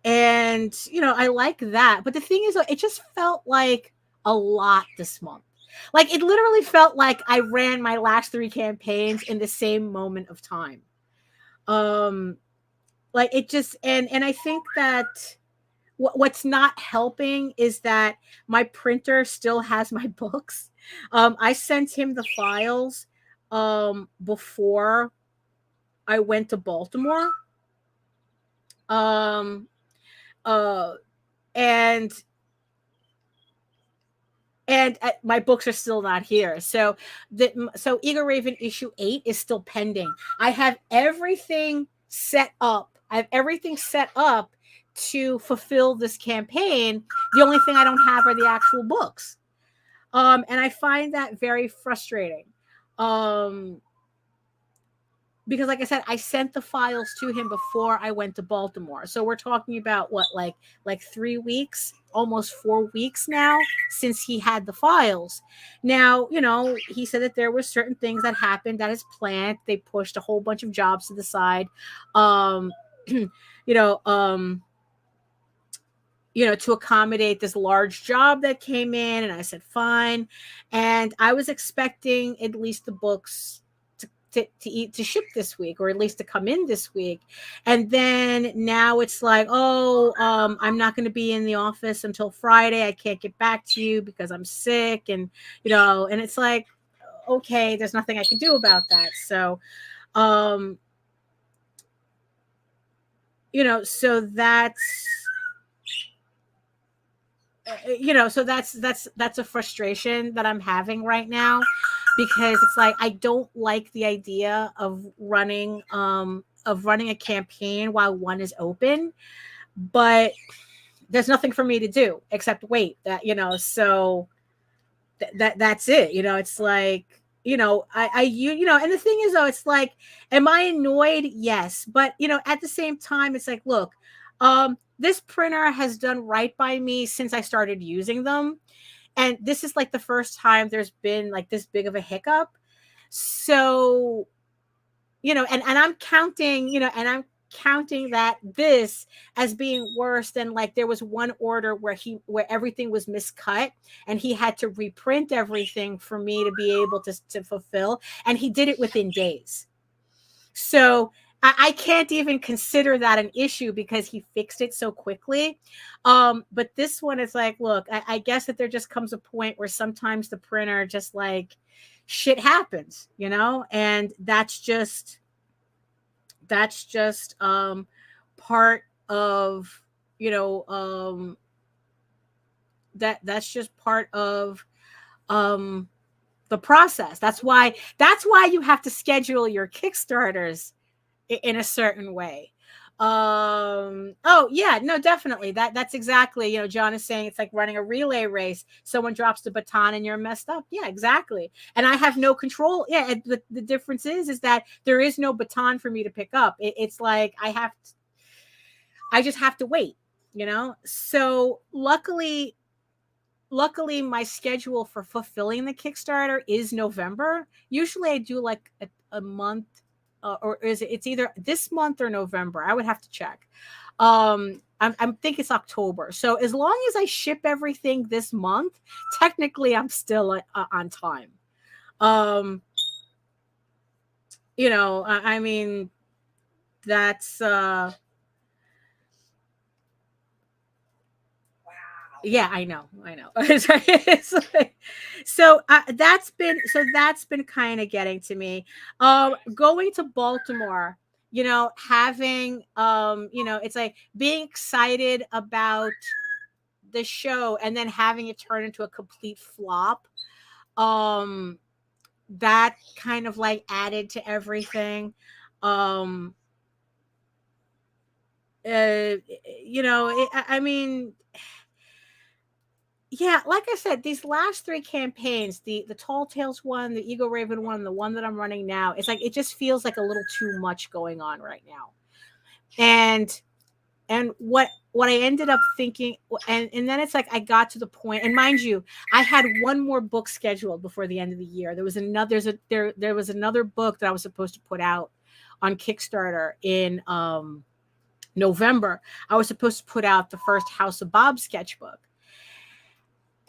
Speaker 1: And you know, I like that, but the thing is, it just felt like a lot this month. Like, it literally felt like I ran my last 3 campaigns in the same moment of time. Like, it just, and I think that what's not helping is that my printer still has my books. I sent him the files before I went to Baltimore. Um uh and my books are still not here. So EGORAVEN issue 8 is still pending. I have everything set up. To fulfill this campaign. The only thing I don't have are the actual books. And I find that very frustrating. Because like I said, I sent the files to him before I went to Baltimore. So we're talking about what, like 3 weeks, almost 4 weeks now since he had the files. Now, you know, he said that there were certain things that happened at his plant. They pushed a whole bunch of jobs to the side. You know, to accommodate this large job that came in. And I said, fine. And I was expecting at least the books to ship this week, or at least to come in this week. And then now it's like, oh, I'm not going to be in the office until Friday. I can't get back to you because I'm sick. And, you know, and it's like, okay, there's nothing I can do about that. So, you know, so that's, you know, so that's a frustration that I'm having right now, because it's like, I don't like the idea of running a campaign while one is open, but there's nothing for me to do except wait. That, you know, so that's it. You know, it's like, you know, you know, and the thing is, though, it's like, am I annoyed? Yes, but you know, at the same time, it's like, look, this printer has done right by me since I started using them. And this is like the first time there's been like this big of a hiccup. So, you know, and I'm counting, you know, and I'm counting that this as being worse than, like, there was one order where everything was miscut and he had to reprint everything for me to be able to fulfill. And he did it within days. So I can't even consider that an issue because he fixed it so quickly. But this one is like, look, I guess that there just comes a point where sometimes the printer just, like, shit happens, you know, and that's just part of, you know, that's just part of the process. That's why you have to schedule your Kickstarters in a certain way. Oh yeah, no, definitely. That's exactly, you know, John is saying it's like running a relay race. Someone drops the baton and you're messed up. Yeah, exactly. And I have no control. Yeah, the difference is that there is no baton for me to pick up. It's like I just have to wait, you know? So luckily luckily my schedule for fulfilling the Kickstarter is November. Usually I do like a month, or is it's either this month or November. I would have to check. I think it's October. So as long as I ship everything this month, technically I'm still on time. You know, I mean, that's yeah, I know. So that's been kind of getting to me. Going to Baltimore, you know, having you know, it's like being excited about the show and then having it turn into a complete flop. That kind of like added to everything. Um, you know, I mean, yeah, like I said, these last 3 campaigns, the Tall Tales one, the EGORAVEN one, the one that I'm running now, it's like it just feels like a little too much going on right now. And what I ended up thinking, and then it's like I got to the point, and mind you, I had one more book scheduled before the end of the year. There was another book that I was supposed to put out on Kickstarter in November. I was supposed to put out the first House of Bob sketchbook.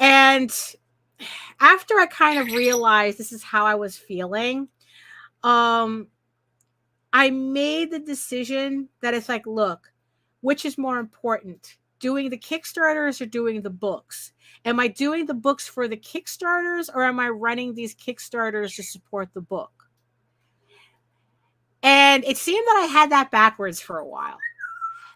Speaker 1: And after I kind of realized this is how I was feeling, I made the decision that it's like, look, which is more important, doing the Kickstarters or doing the books? Am I doing the books for the Kickstarters, or am I running these Kickstarters to support the book? And it seemed that I had that backwards for a while,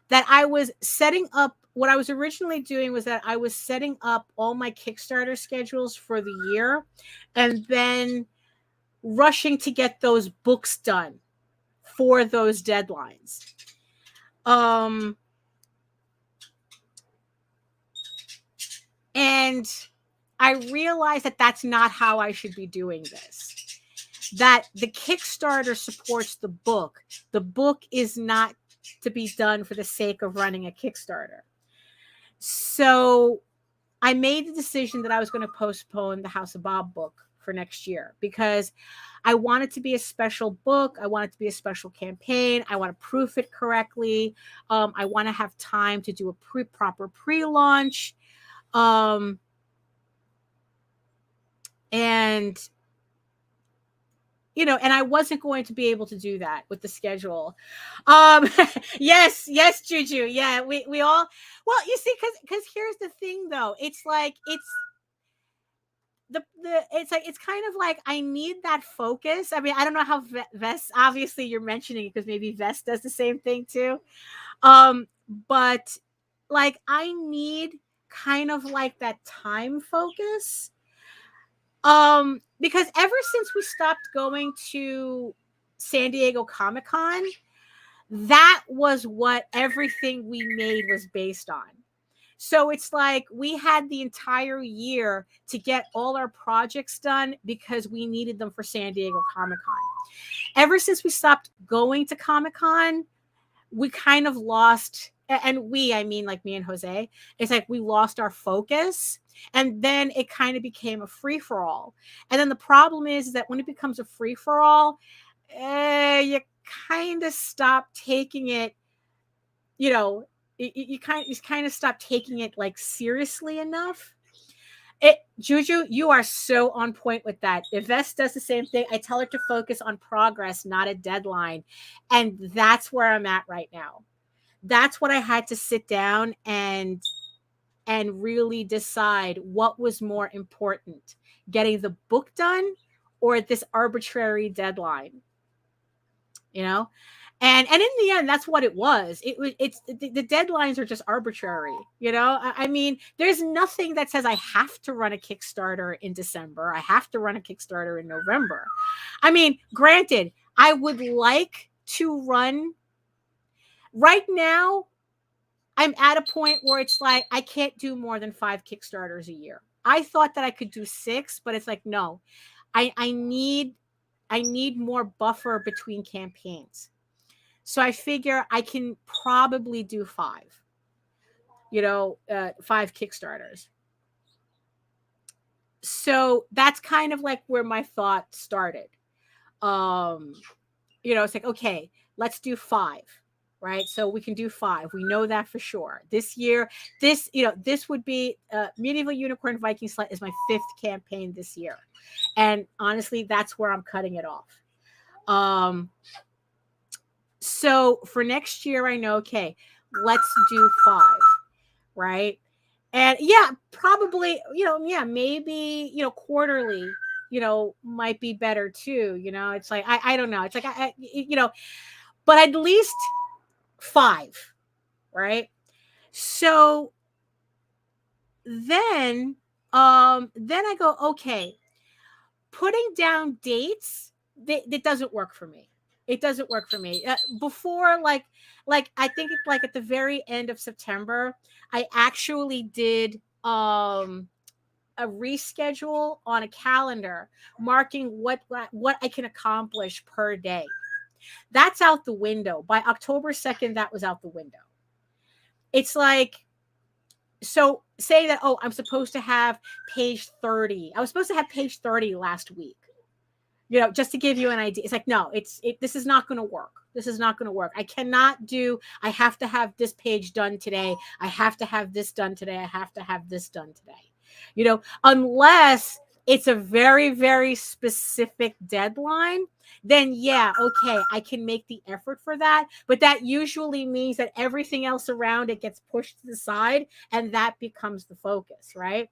Speaker 1: that I was setting up, what I was originally doing was that I was setting up all my Kickstarter schedules for the year and then rushing to get those books done for those deadlines. And I realized that that's not how I should be doing this. That the Kickstarter supports the book. The book is not to be done for the sake of running a Kickstarter. So I made the decision that I was going to postpone the House of Bob book for next year because I want it to be a special book. I want it to be a special campaign. I want to proof it correctly. I want to have time to do a proper pre-launch. And you know, and I wasn't going to be able to do that with the schedule. Yes, Juju. Yeah, we all, well, you see, because here's the thing though. It's like, it's kind of like I need that focus. I mean, I don't know how Vest, obviously you're mentioning it because maybe Vest does the same thing too. But like I need kind of like that time focus. Because ever since we stopped going to San Diego Comic-Con, that was what everything we made was based on. So it's like we had the entire year to get all our projects done because we needed them for San Diego Comic-Con. Ever since we stopped going to Comic-Con, we kind of lost, and I mean like me and Jose, it's like we lost our focus. And then it kind of became a free-for-all. And then the problem is that when it becomes a free-for-all, you kind of stop taking it, you know, you kind of stop taking it like seriously enough. Juju, you are so on point with that. If Vest does the same thing, I tell her to focus on progress, not a deadline. And that's where I'm at right now. That's what I had to sit down and really decide what was more important, getting the book done or this arbitrary deadline, you know? And in the end, that's what it was. The deadlines are just arbitrary, you know? I mean, there's nothing that says I have to run a Kickstarter in December. I have to run a Kickstarter in November. I mean, granted, I would like to run right now. I'm at a point where it's like, I can't do more than 5 Kickstarters a year. I thought that I could do 6, but it's like, no, I need more buffer between campaigns. So I figure I can probably do 5, 5 Kickstarters. So that's kind of like where my thought started. It's like, okay, let's do 5, right? So we can do 5. We know that for sure. This year, this would be Medieval Unicorn Viking Slut is my 5th campaign this year. And honestly, that's where I'm cutting it off. So for next year, I know, okay, let's do 5, right? And yeah, probably, maybe, quarterly, might be better too. It's like, I don't know. It's like, but at least 5, right? So then I go, okay, putting down dates, that doesn't work for me. It doesn't work for me. Before, like I think it's like at the very end of September, I actually did a reschedule on a calendar marking what I can accomplish per day. That's out the window. By October 2nd, that was out the window. It's like, so say that, I'm supposed to have page 30. I was supposed to have page 30 last week. Just to give you an idea. It's like, no, this is not going to work. This is not going to work. I have to have this page done today. I have to have this done today. I have to have this done today. Unless it's a very, very specific deadline, then yeah, okay, I can make the effort for that. But that usually means that everything else around it gets pushed to the side, and that becomes the focus, right?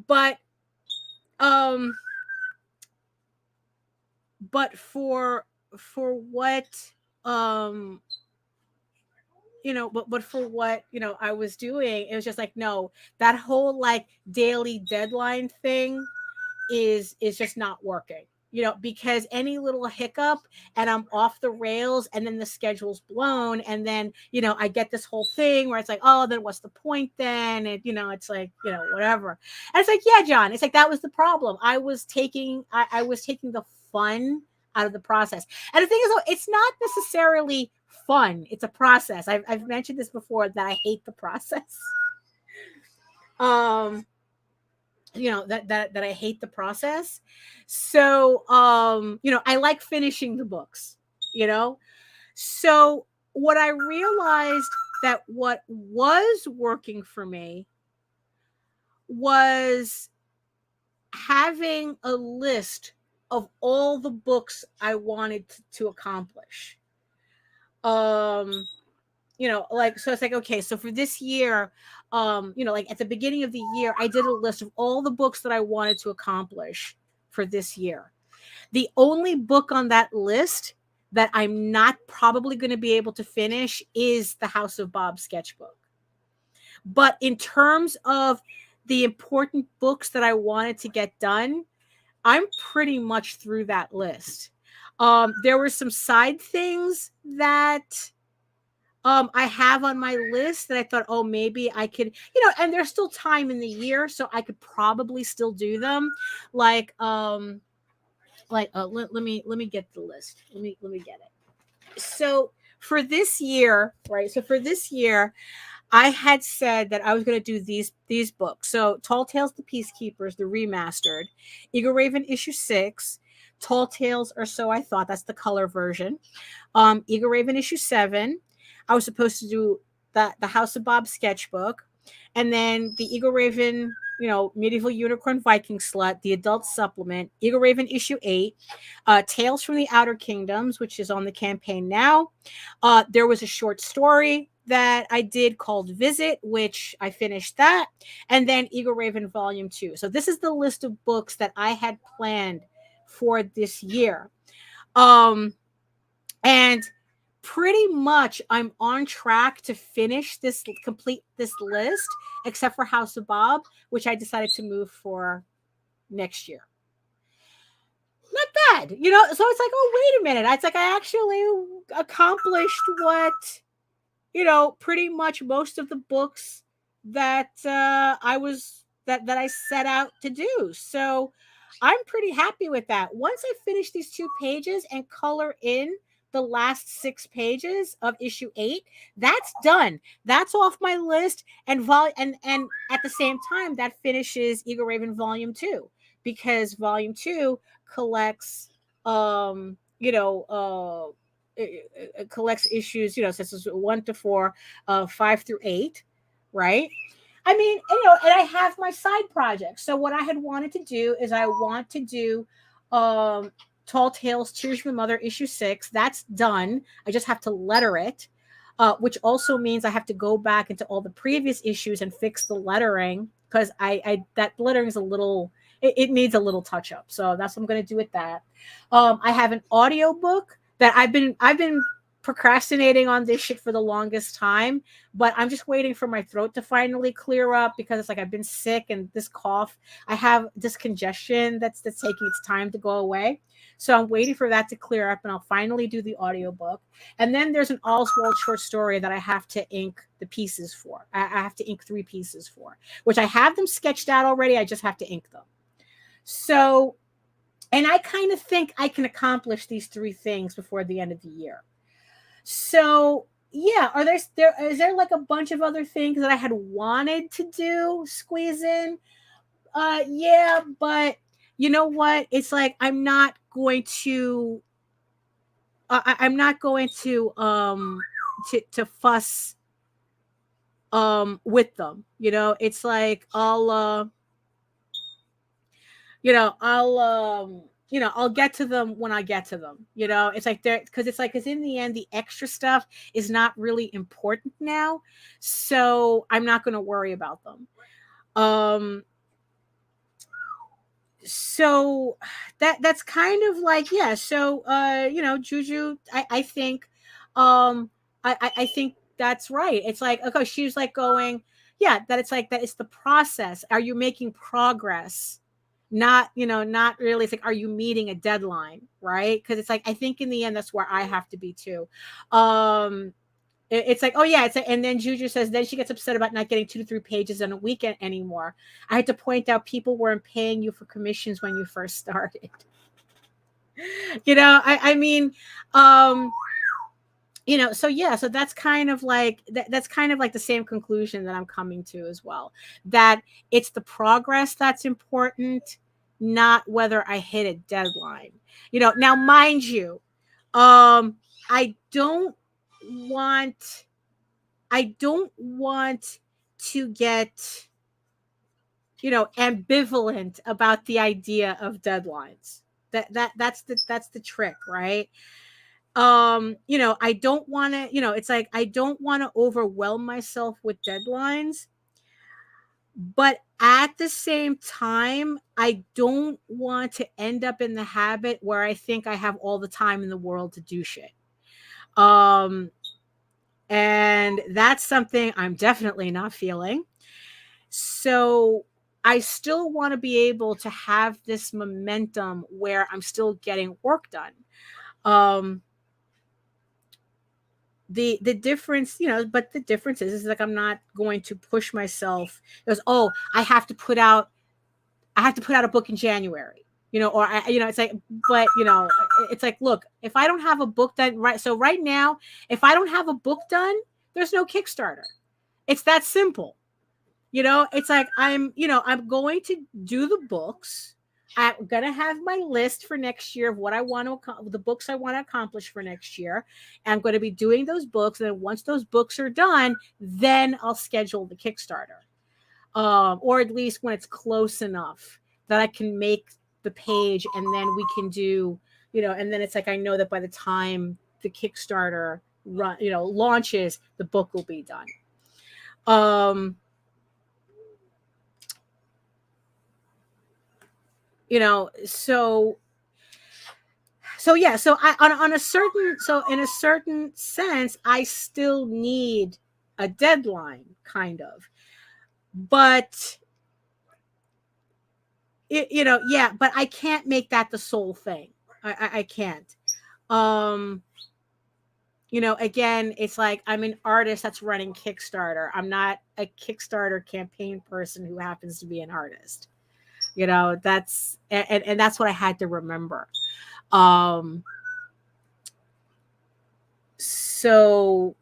Speaker 1: But for what but for what I was doing, it was just like, no, that whole like daily deadline thing is just not working, because any little hiccup and I'm off the rails, and then the schedule's blown, and then I get this whole thing where it's like, oh, then what's the point then? And it's like, whatever. And it's like, yeah, John, it's like that was the problem. I was taking the fun out of the process. And the thing is, though, it's not necessarily fun. It's a process. I've mentioned this before, that I hate the process. That I hate the process. So, I like finishing the books, So what I realized that what was working for me was having a list of all the books I wanted to accomplish. So it's like, okay, so for this year, like at the beginning of the year, I did a list of all the books that I wanted to accomplish for this year. The only book on that list that I'm not probably going to be able to finish is the House of Bob sketchbook. But in terms of the important books that I wanted to get done, I'm pretty much through that list. There were some side things that I have on my list that I thought, oh, maybe I could, and there's still time in the year, so I could probably still do them. Let me get the list. Let me get it. So for this year, right? So for this year, I had said that I was going to do these books. So Tall Tales, the Peacekeepers, the remastered, EGORAVEN issue 6, Tall Tales, or So I Thought, that's the color version. EGORAVEN issue 7. I was supposed to do the House of Bob sketchbook, and then the EGORAVEN, Medieval Unicorn Viking Slut, the adult supplement, EGORAVEN issue 8, Tales from the Outer Kingdoms, which is on the campaign now. There was a short story that I did called Visit, which I finished that, and then EGORAVEN Volume 2. So this is the list of books that I had planned for this year. And pretty much I'm on track to complete this list, except for House of Bob, which I decided to move for next year. Not bad, so it's like, oh, wait a minute. It's like I actually accomplished what, pretty much most of the books that I set out to do. So I'm pretty happy with that. Once I finish these 2 pages and color in the last 6 pages of issue 8. That's done. That's off my list. And at the same time, that finishes EGORAVEN Volume 2, because Volume 2 collects, it collects issues, such as 1 to 4, 5 through 8, right? I mean, and I have my side projects. So what I had wanted to do is I want to do Tall Tales Tears from the Mother issue 6. That's done. I just have to letter it, which also means I have to go back into all the previous issues and fix the lettering, because that lettering is a little, it needs a little touch up. So that's what I'm going to do with that. I have an audio book that I've been procrastinating on this shit for the longest time, but I'm just waiting for my throat to finally clear up, because it's like I've been sick, and this cough, I have this congestion that's taking its time to go away. So I'm waiting for that to clear up, and I'll finally do the audiobook. And then there's an Oswald short story that I have to ink the pieces for. I have to ink 3 pieces for, which I have them sketched out already. I just have to ink them. So, and I kind of think I can accomplish these 3 things before the end of the year. So yeah, is there like a bunch of other things that I had wanted to do, squeeze in? Yeah, but you know what? It's like I'm not going to to fuss with them. It's like I'll I'll get to them when I get to them. It's like because in the end, the extra stuff is not really important now. So I'm not going to worry about them. So that's kind of like, yeah. So, Juju, I think, I think that's right. It's like, okay, she's like going, yeah, that it's like, that it's the process. Are you making progress? Not really. It's like, are you meeting a deadline? Right. Cause it's like, I think in the end, that's where I have to be too. It's like, oh yeah, and then Juju says, then she gets upset about not getting 2 to 3 pages in a weekend anymore. I had to point out people weren't paying you for commissions when you first started. I mean, so yeah, so that's kind of like that's kind of like the same conclusion that I'm coming to as well, that it's the progress that's important, not whether I hit a deadline. Now mind you, I don't want to get ambivalent about the idea of deadlines. That's the trick, right? I don't want to, it's like, I don't want to overwhelm myself with deadlines, but at the same time, I don't want to end up in the habit where I think I have all the time in the world to do shit. And that's something I'm definitely not feeling. So I still want to be able to have this momentum where I'm still getting work done. The difference, but the difference is like, I'm not going to push myself because, oh, I have to put out a book in January, or it's like, but it's like, look, if I don't have a book done, right. So right now, if I don't have a book done, there's no Kickstarter. It's that simple. It's like, I'm going to do the books. I'm going to have my list for next year of what I want to, the books I want to accomplish for next year. And I'm going to be doing those books. And then once those books are done, then I'll schedule the Kickstarter. Or at least when it's close enough that I can make the page, and then we can do, and then it's like, I know that by the time the Kickstarter launches, the book will be done. So yeah, so in a certain sense, I still need a deadline, kind of, but yeah, but I can't make that the sole thing. I can't. Again, it's like, I'm an artist that's running Kickstarter. I'm not a Kickstarter campaign person who happens to be an artist. That's and that's what I had to remember. so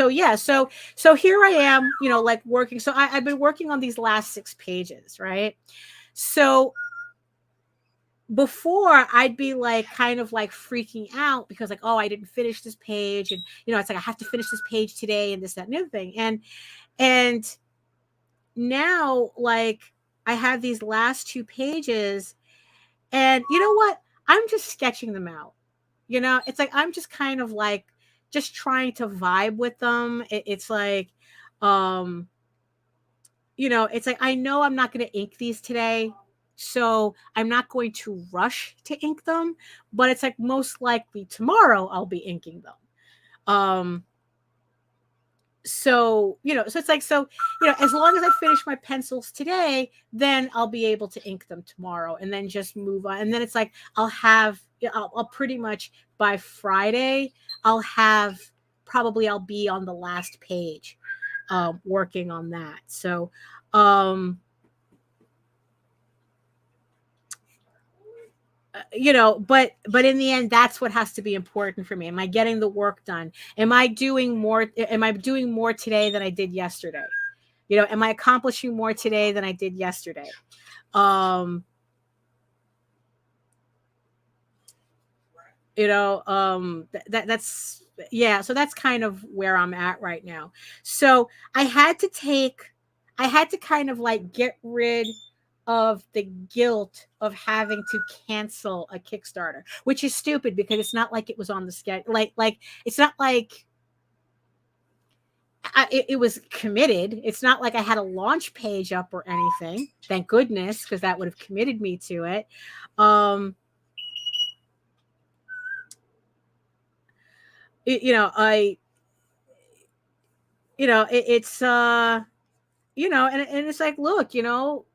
Speaker 1: yeah, so here I am, you know, like working. So I've been working on these last 6 pages, right? So before I'd be like kind of like freaking out because like, oh, I didn't finish this page, and you know, it's like I have to finish this page today and this, that, and the other thing. And now like I have these last 2 pages, and you know what? I'm just sketching them out. You know, it's like I'm just kind of like just trying to vibe with them. It's like, you know, it's like I know I'm not going to ink these today, so I'm not going to rush to ink them. But it's like most likely tomorrow I'll be inking them. So you know, so it's like, so you know, as long as I finish my pencils today, then I'll be able to ink them tomorrow, and then just move on. And then it's like I'll pretty much by Friday I'll be on the last page, working on that. So you know, but in the end, that's what has to be important for me. Am I getting the work done? Am I doing more today than I did yesterday? You know, am I accomplishing more today than I did yesterday? You know, that's, yeah, so that's kind of where I'm at right now. So I had to kind of like get rid of the guilt of having to cancel a Kickstarter, which is stupid because it's not like it was on the schedule. Like it's not like it was committed. It's not like I had a launch page up or anything. Thank goodness, because that would have committed me to it. You know, it's you know, and it's like, look, you know,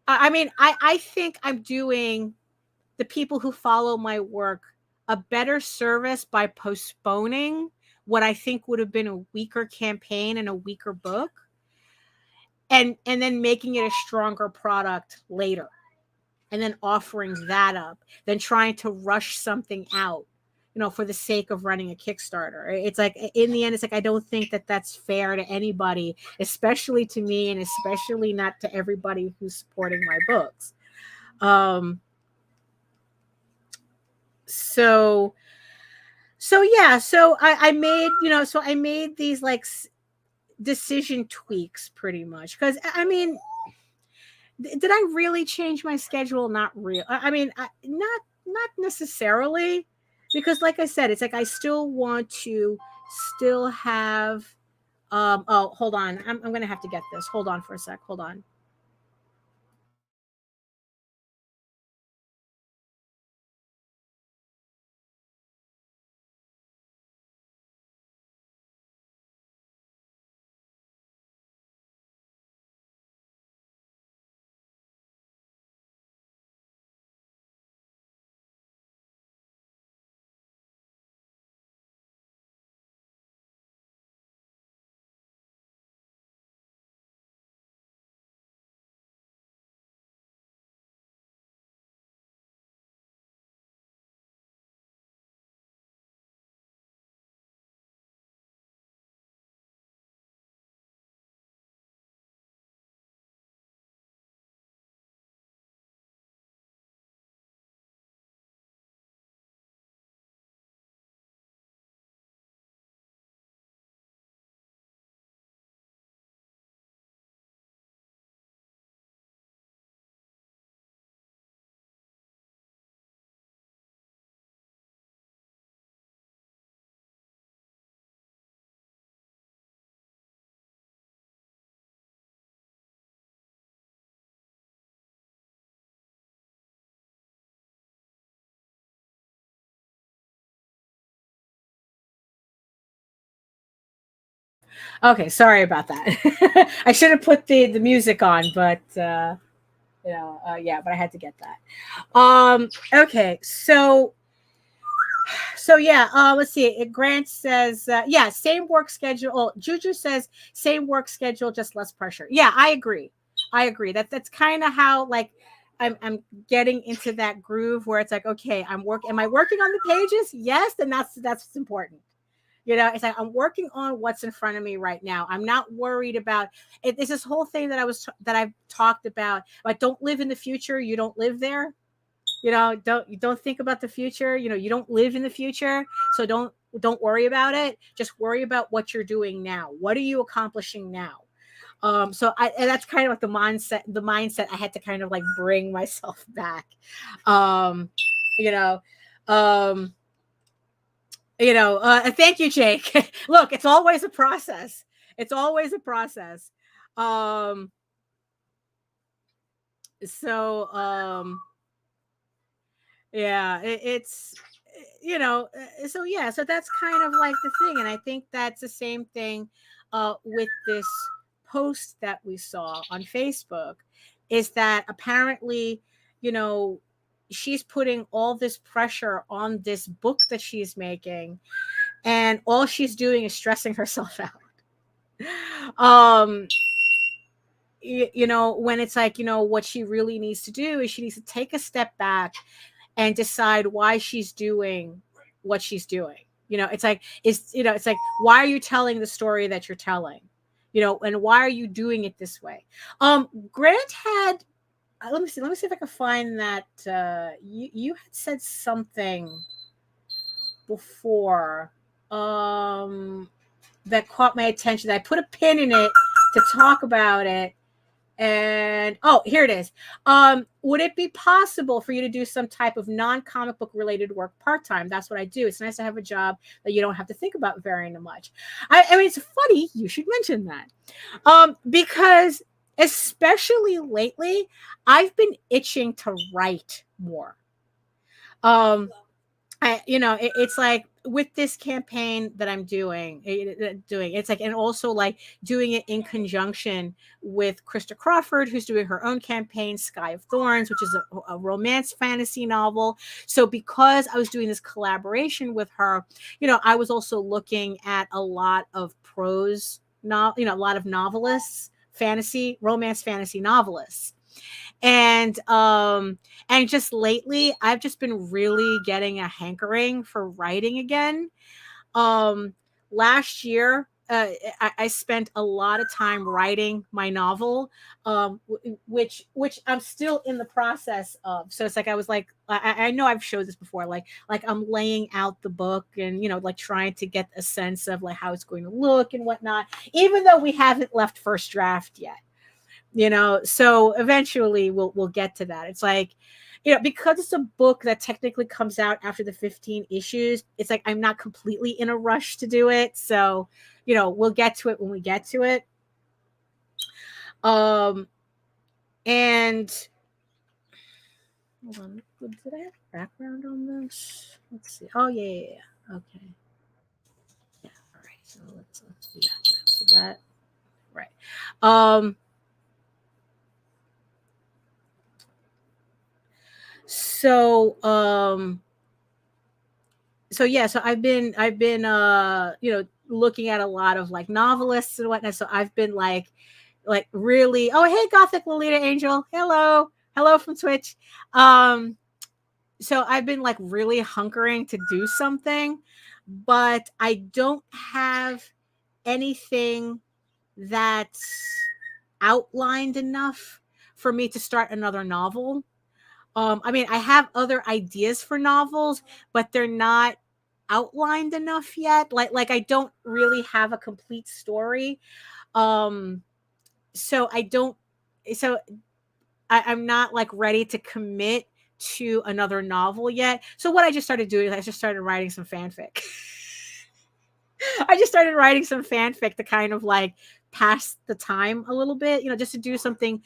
Speaker 1: I mean, I think I'm doing the people who follow my work a better service by postponing what I think would have been a weaker campaign and a weaker book, and then making it a stronger product later, and then offering that up, than trying to rush something out, you know, for the sake of running a Kickstarter. It's like, in the end, it's like, I don't think that that's fair to anybody, especially to me, and especially not to everybody who's supporting my books. So yeah, so I made, you know, so I made these like decision tweaks pretty much. Cause I mean, did I really change my schedule? Not real. I mean, not necessarily, because like I said, it's like I still want to still have, oh, hold on. I'm going to have to get this. Hold on for a sec. Hold on. Okay, sorry about that. I should have put the music on, but you know, yeah, but I had to get that. Okay, so yeah, let's see. Grant says, yeah, same work schedule. Oh, Juju says same work schedule, just less pressure. Yeah, I agree. That's kind of how, like, I'm getting into that groove where it's like, okay, am I working on the pages? Yes, then that's what's important. You know, it's like I'm working on what's in front of me right now. I'm not worried about it. It's this whole thing that I've talked about. Like, don't live in the future. You don't live there. You know, don't think about the future. You know, you don't live in the future, so don't worry about it. Just worry about what you're doing now. What are you accomplishing now? And that's kind of like the mindset I had to kind of like bring myself back. You know, thank you, Jake. Look, it's always a process. It's always a process. Yeah, it's, so that's kind of like the thing. And I think that's the same thing with this post that we saw on Facebook, is that apparently, you know, she's putting all this pressure on this book that she's making, and all she's doing is stressing herself out. When it's like, what she really needs to do is she needs to take a step back and decide why she's doing what she's doing. It's like, why are you telling the story that you're telling? And why are you doing it this way? Grant had, let me see if I can find that. You had said something before that caught my attention. I put a pin in it to talk about it. And here it is. Would it be possible for you to do some type of non-comic book related work part-time? That's what I do. It's nice to have a job that you don't have to think about very much. I mean, it's funny you should mention that. Because especially lately, I've been itching to write more. It's like with this campaign that I'm doing, it's like, and also like doing it in conjunction with Krista Crawford, who's doing her own campaign, Sky of Thorns, which is a romance fantasy novel. So because I was doing this collaboration with her, I was also looking at a lot of prose, a lot of novelists, romance fantasy novelists. And just lately, I've just been really getting a hankering for writing again. Last year, I spent a lot of time writing my novel, which I'm still in the process of. So it's like, I was like, I know I've showed this before, like I'm laying out the book and, like trying to get a sense of like how it's going to look and whatnot, even though we haven't left first draft yet. So eventually we'll get to that. It's like, because it's a book that technically comes out after the 15 issues, it's like I'm not completely in a rush to do it. So, we'll get to it when we get to it. And hold on, did I have background on this? Let's see. Oh yeah. Okay. Yeah. All right. So let's do that. So that. Right. So I've been looking at a lot of like novelists and whatnot. So I've been like really, oh, hey, Gothic Lolita Angel. Hello from Twitch. So I've been like really hunkering to do something, but I don't have anything that's outlined enough for me to start another novel. I mean, I have other ideas for novels, but they're not outlined enough yet. Like I don't really have a complete story. So I'm not like ready to commit to another novel yet. So what I just started doing is I just started writing some fanfic. I just started writing some fanfic to kind of like pass the time a little bit, just to do something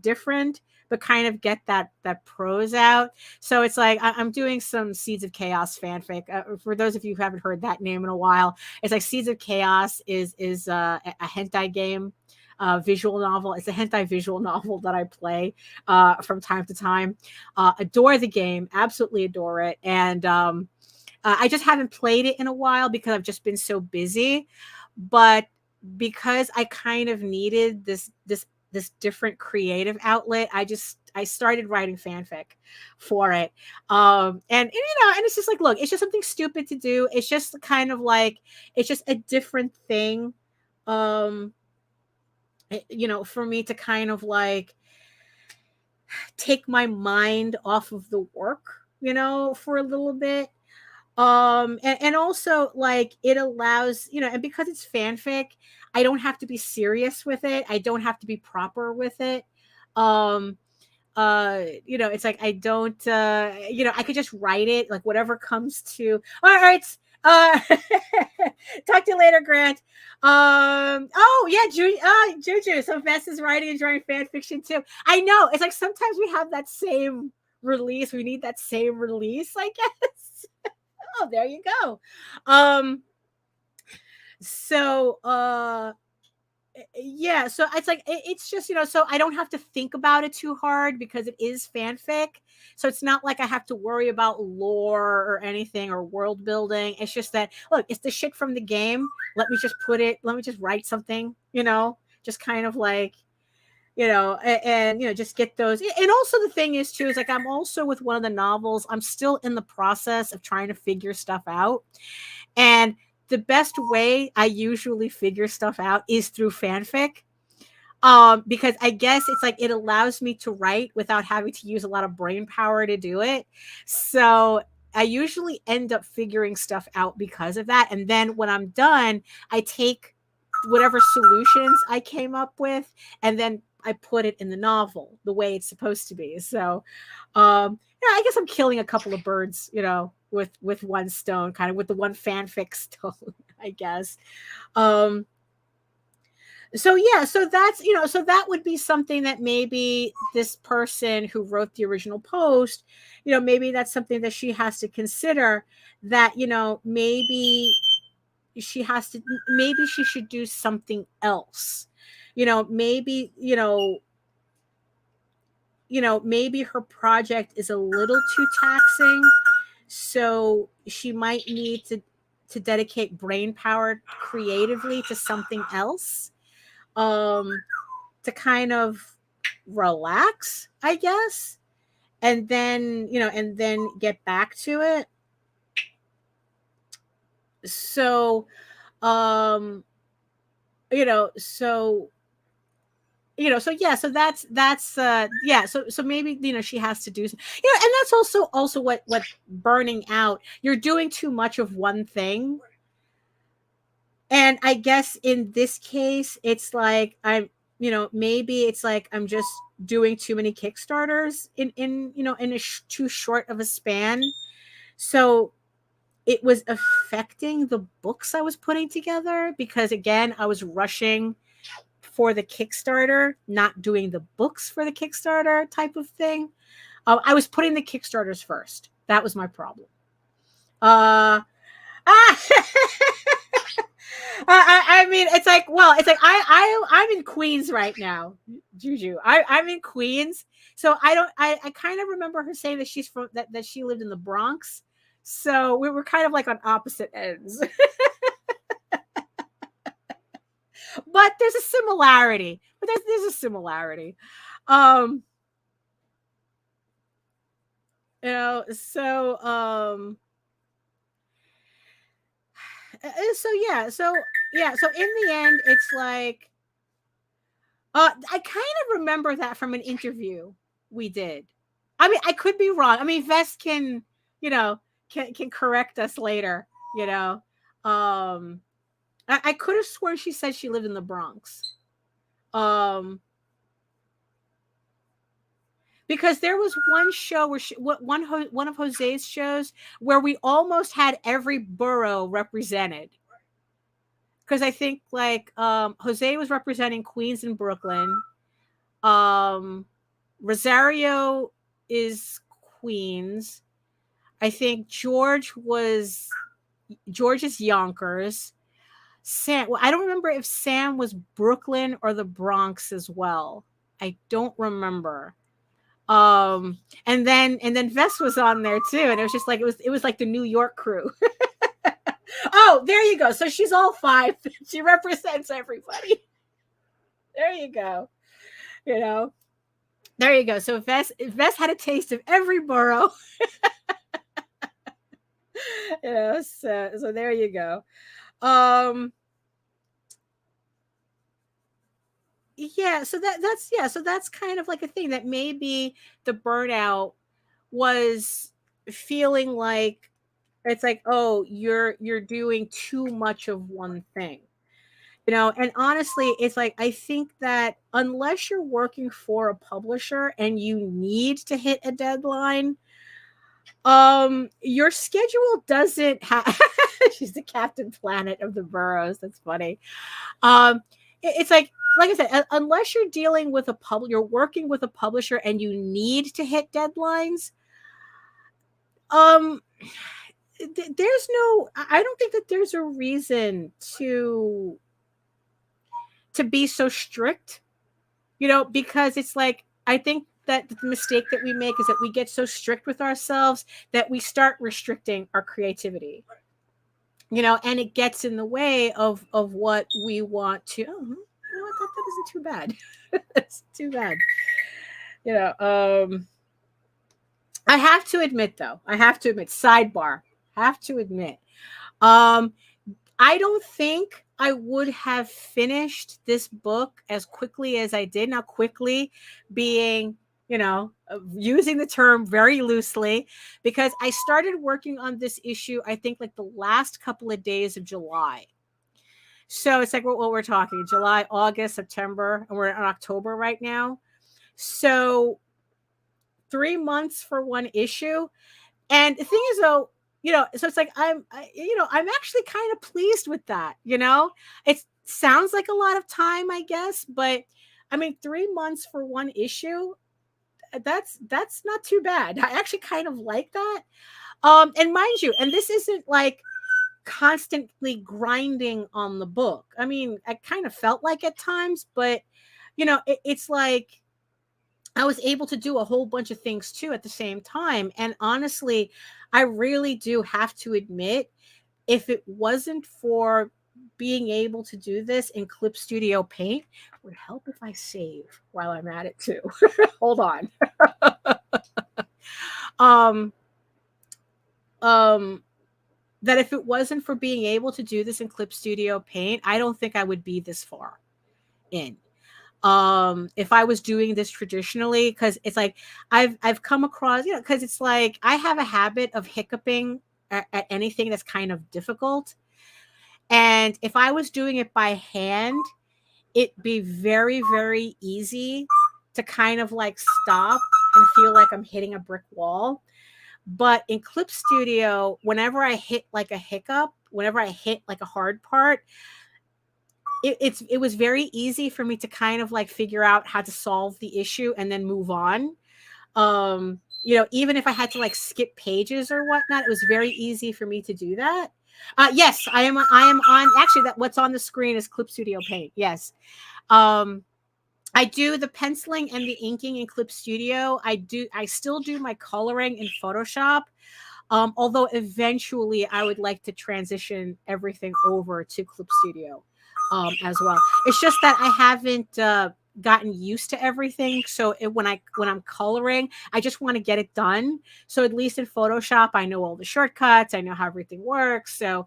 Speaker 1: different, but kind of get that prose out. So it's like I'm doing some Seeds of Chaos fanfic. For those of you who haven't heard that name in a while, it's like Seeds of Chaos is a hentai game, visual novel. It's a hentai visual novel that I play from time to time. Adore the game, absolutely adore it, and I just haven't played it in a while because I've just been so busy. But because I kind of needed this different creative outlet, I just I started writing fanfic for it. And it's just like, look, it's just something stupid to do. It's just kind of like, it's just a different thing. For me to kind of like take my mind off of the work, for a little bit. And also like it allows, and because it's fanfic, I don't have to be serious with it. I don't have to be proper with it. It's like I don't I could just write it, like whatever comes to. All right. Talk to you later, Grant. Oh yeah, Juju. So Vess is writing and drawing fan fiction too. I know. It's like sometimes we have that same release. We need that same release, I guess. Oh, there you go. So it's like it's just, so I don't have to think about it too hard because it is fanfic. So it's not like I have to worry about lore or anything or world building. It's just that, look, it's the shit from the game. Let me just write something, just kind of like, and just get those. And also the thing is too, is like, I'm also with one of the novels, I'm still in the process of trying to figure stuff out. And the best way I usually figure stuff out is through fanfic. Because I guess it's like, it allows me to write without having to use a lot of brain power to do it. So I usually end up figuring stuff out because of that. And then when I'm done, I take whatever solutions I came up with, and then I put it in the novel the way it's supposed to be. So, I guess I'm killing a couple of birds, with one stone, kind of with the one fanfic stone, I guess. So that's, so that would be something that maybe this person who wrote the original post, maybe that's something that she has to consider, that, maybe she should do something else. Maybe her project is a little too taxing, so she might need to dedicate brain power creatively to something else, to kind of relax, I guess, and then get back to it. So, so maybe, she has to do, and that's also what burning out, you're doing too much of one thing. And I guess in this case, it's like, maybe it's like, I'm just doing too many Kickstarters in too short of a span. So it was affecting the books I was putting together, because again, I was rushing for the Kickstarter, not doing the books for the Kickstarter type of thing. I was putting the Kickstarters first. That was my problem. I mean, it's like, I'm in Queens right now, Juju. I'm in Queens, so I kind of remember her saying that she's from that she lived in the Bronx. So we were kind of like on opposite ends. But there's a similarity. There's a similarity. So in the end, it's like, I kind of remember that from an interview we did. I mean, I could be wrong. I mean, Vess can correct us later, I could have sworn she said she lived in the Bronx. Because there was one show where one of Jose's shows where we almost had every borough represented. Because I think like Jose was representing Queens and Brooklyn. Rosario is Queens. I think George is Yonkers. Sam, well, I don't remember if Sam was Brooklyn or the Bronx as well. I don't remember. And then Vess was on there too, and it was just like it was like the New York crew. Oh, there you go. So she's all five. She represents everybody. There you go. There you go. So Vess had a taste of every borough. So there you go. Yeah, so that's kind of like a thing that maybe the burnout was feeling like it's like, oh, you're doing too much of one thing. And honestly, it's like I think that unless you're working for a publisher and you need to hit a deadline, your schedule doesn't have she's the Captain Planet of the boroughs. That's funny. It's like I said, unless you're dealing with you're working with a publisher and you need to hit deadlines, there's no, I don't think that there's a reason to be so strict, because it's like, I think that the mistake that we make is that we get so strict with ourselves that we start restricting our creativity, and it gets in the way of what we want to. Oh, that isn't too bad. That's too bad. I have to admit, sidebar, I don't think I would have finished this book as quickly as I did. Now, quickly being, using the term very loosely, because I started working on this issue, I think, like the last couple of days of July. So it's like what we're talking, July, August, September, and we're in October right now. So 3 months for one issue. And the thing is, though, so it's like I'm actually kind of pleased with that. It sounds like a lot of time, I guess, but I mean, 3 months for one issue, that's not too bad. I actually kind of like that. And mind you, and this isn't like constantly grinding on the book. I mean, I kind of felt like at times, but it's like I was able to do a whole bunch of things too at the same time. And honestly, I really do have to admit, if it wasn't for being able to do this in Clip Studio Paint, it would help if I save while I'm at it too. Hold on. That if it wasn't for being able to do this in Clip Studio Paint, I don't think I would be this far in. If I was doing this traditionally, because it's like I've come across, because it's like I have a habit of hiccuping at anything that's kind of difficult. And if I was doing it by hand, it'd be very, very easy to kind of like stop and feel like I'm hitting a brick wall. But in Clip Studio, whenever I hit like a hiccup, whenever I hit like a hard part, it was very easy for me to kind of like figure out how to solve the issue and then move on. Even if I had to like skip pages or whatnot, it was very easy for me to do that. Yes, I am on, actually, that what's on the screen is Clip Studio Paint. Yes. I do the penciling and the inking in Clip Studio. I still do my coloring in Photoshop. Although eventually I would like to transition everything over to Clip Studio as well. It's just that I haven't gotten used to everything. So when I'm coloring, I just want to get it done. So at least in Photoshop, I know all the shortcuts. I know how everything works. So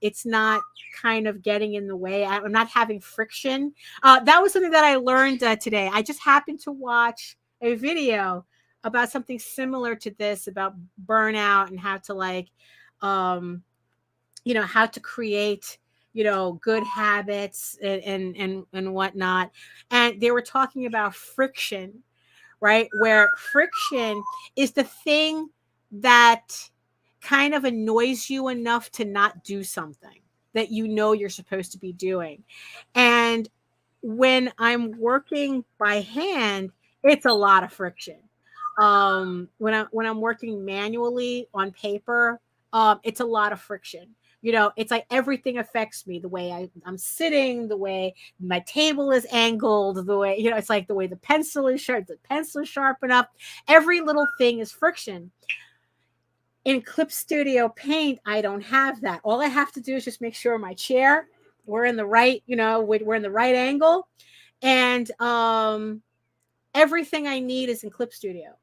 Speaker 1: it's not kind of getting in the way. I'm not having friction. That was something that I learned today. I just happened to watch a video about something similar to this, about burnout and how to like, how to create good habits and whatnot. And they were talking about friction, right? Where friction is the thing that kind of annoys you enough to not do something that you're supposed to be doing. And when I'm working by hand, it's a lot of friction. When I'm working manually on paper, it's a lot of friction. It's like everything affects me, the way I'm sitting, the way my table is angled, the way, it's like the way the pencil is sharp enough. Every little thing is friction. In Clip Studio Paint, I don't have that. All I have to do is just make sure my chair, we're in the right, we're in the right angle. And everything I need is in Clip Studio.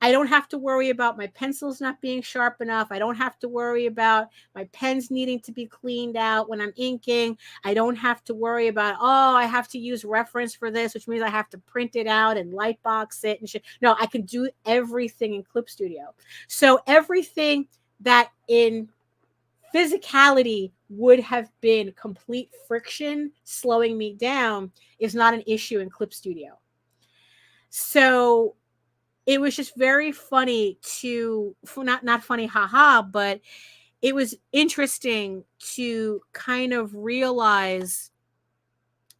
Speaker 1: I don't have to worry about my pencils not being sharp enough. I don't have to worry about my pens needing to be cleaned out when I'm inking. I don't have to worry about, oh, I have to use reference for this, which means I have to print it out and lightbox it and shit. No, I can do everything in Clip Studio. So everything that in physicality would have been complete friction slowing me down is not an issue in Clip Studio. So it was just very funny to, not funny, haha, but it was interesting to kind of realize,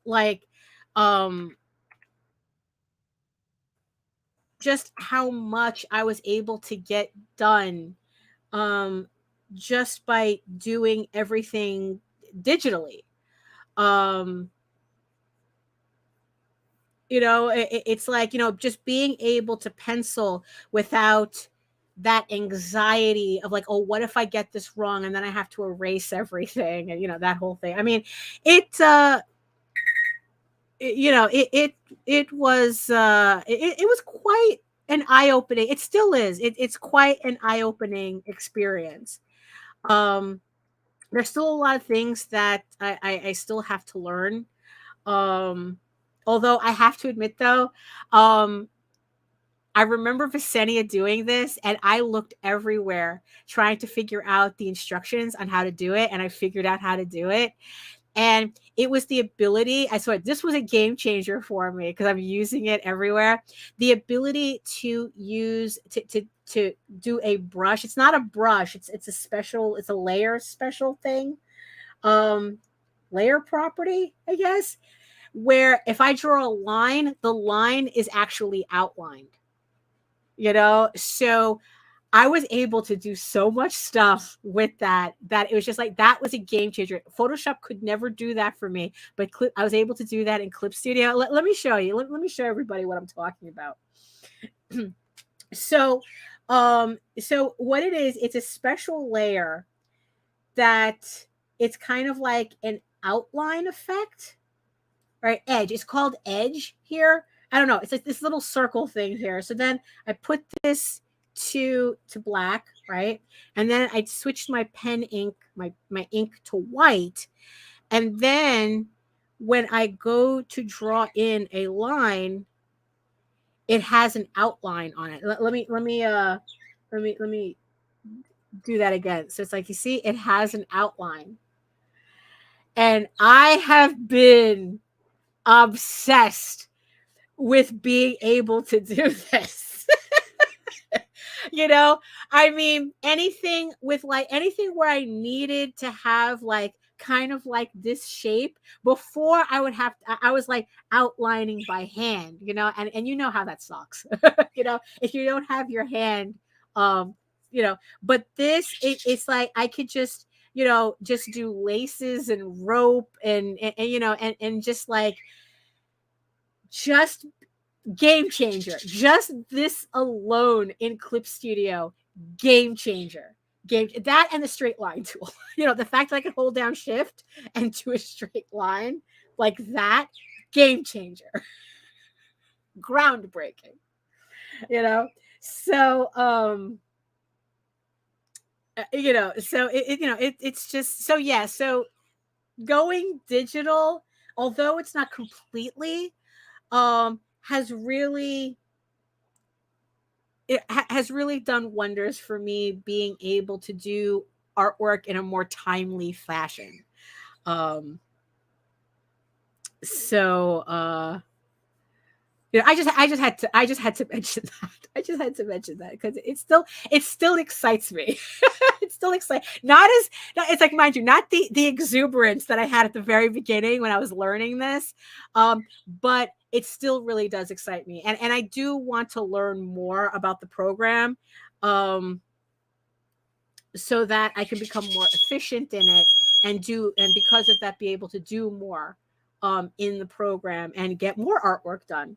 Speaker 1: like, just how much I was able to get done, just by doing everything digitally. It's like, just being able to pencil without that anxiety of like, oh, what if I get this wrong and then I have to erase everything, and that whole thing. I mean, it was quite an eye-opening. It still is. It's quite an eye-opening experience. There's still a lot of things that I still have to learn. Although I have to admit, though, I remember Visenia doing this, and I looked everywhere trying to figure out the instructions on how to do it, and I figured out how to do it. And it was the ability, I swear, this was a game changer for me because I'm using it everywhere. The ability to use, to do a brush. It's not a brush. It's a special, it's a layer special thing. Layer property, I guess, where if I draw a line, the line is actually outlined, so I was able to do so much stuff with that it was just like, that was a game changer. Photoshop could never do that for me, but I was able to do that in Clip Studio. Let me show you. Let me show everybody what I'm talking about. So what it is, it's a special layer that it's kind of like an outline effect. Right, edge. It's called edge here. I don't know. It's like this little circle thing here. So then I put this to black, right? And then I switched my pen ink, my ink to white. And then when I go to draw in a line, it has an outline on it. Let me do that again. So it's like, you see, it has an outline. And I have been obsessed with being able to do this. I mean, anything where I needed to have like kind of like this shape, before I was like outlining by hand, and you know how that sucks. If you don't have your hand, but this, it's like I could just do laces and rope and just game changer. Just this alone in Clip Studio, game changer. That and the straight line tool. The fact that I can hold down shift and do a straight line like that, game changer. Groundbreaking. So it's just, so yeah, so going digital, although it's not completely, has really done wonders for me, being able to do artwork in a more timely fashion. I just had to mention that. I just had to mention that because it still excites me. It still excites. It's like, mind you, not the exuberance that I had at the very beginning when I was learning this, but it still really does excite me. And I do want to learn more about the program, so that I can become more efficient in it and because of that, be able to do more in the program and get more artwork done.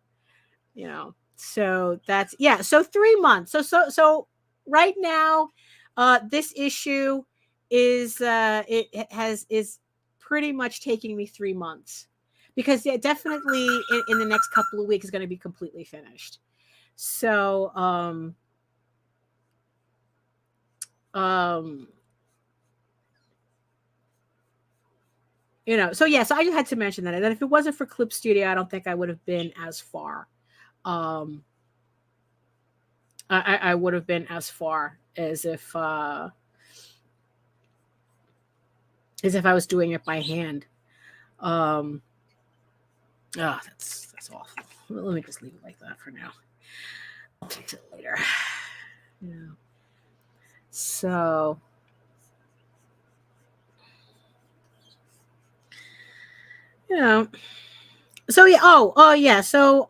Speaker 1: So that's, yeah. So 3 months. So right now, this issue is pretty much taking me 3 months, because it definitely in the next couple of weeks is going to be completely finished. So, you know, so yeah, so I just had to mention that. And then if it wasn't for Clip Studio, I don't think I would have been as far. I would have been as far as if I was doing it by hand. Oh, that's awful. Let me just leave it like that for now. I'll fix it later. Yeah. So, you know, so yeah. Oh yeah. So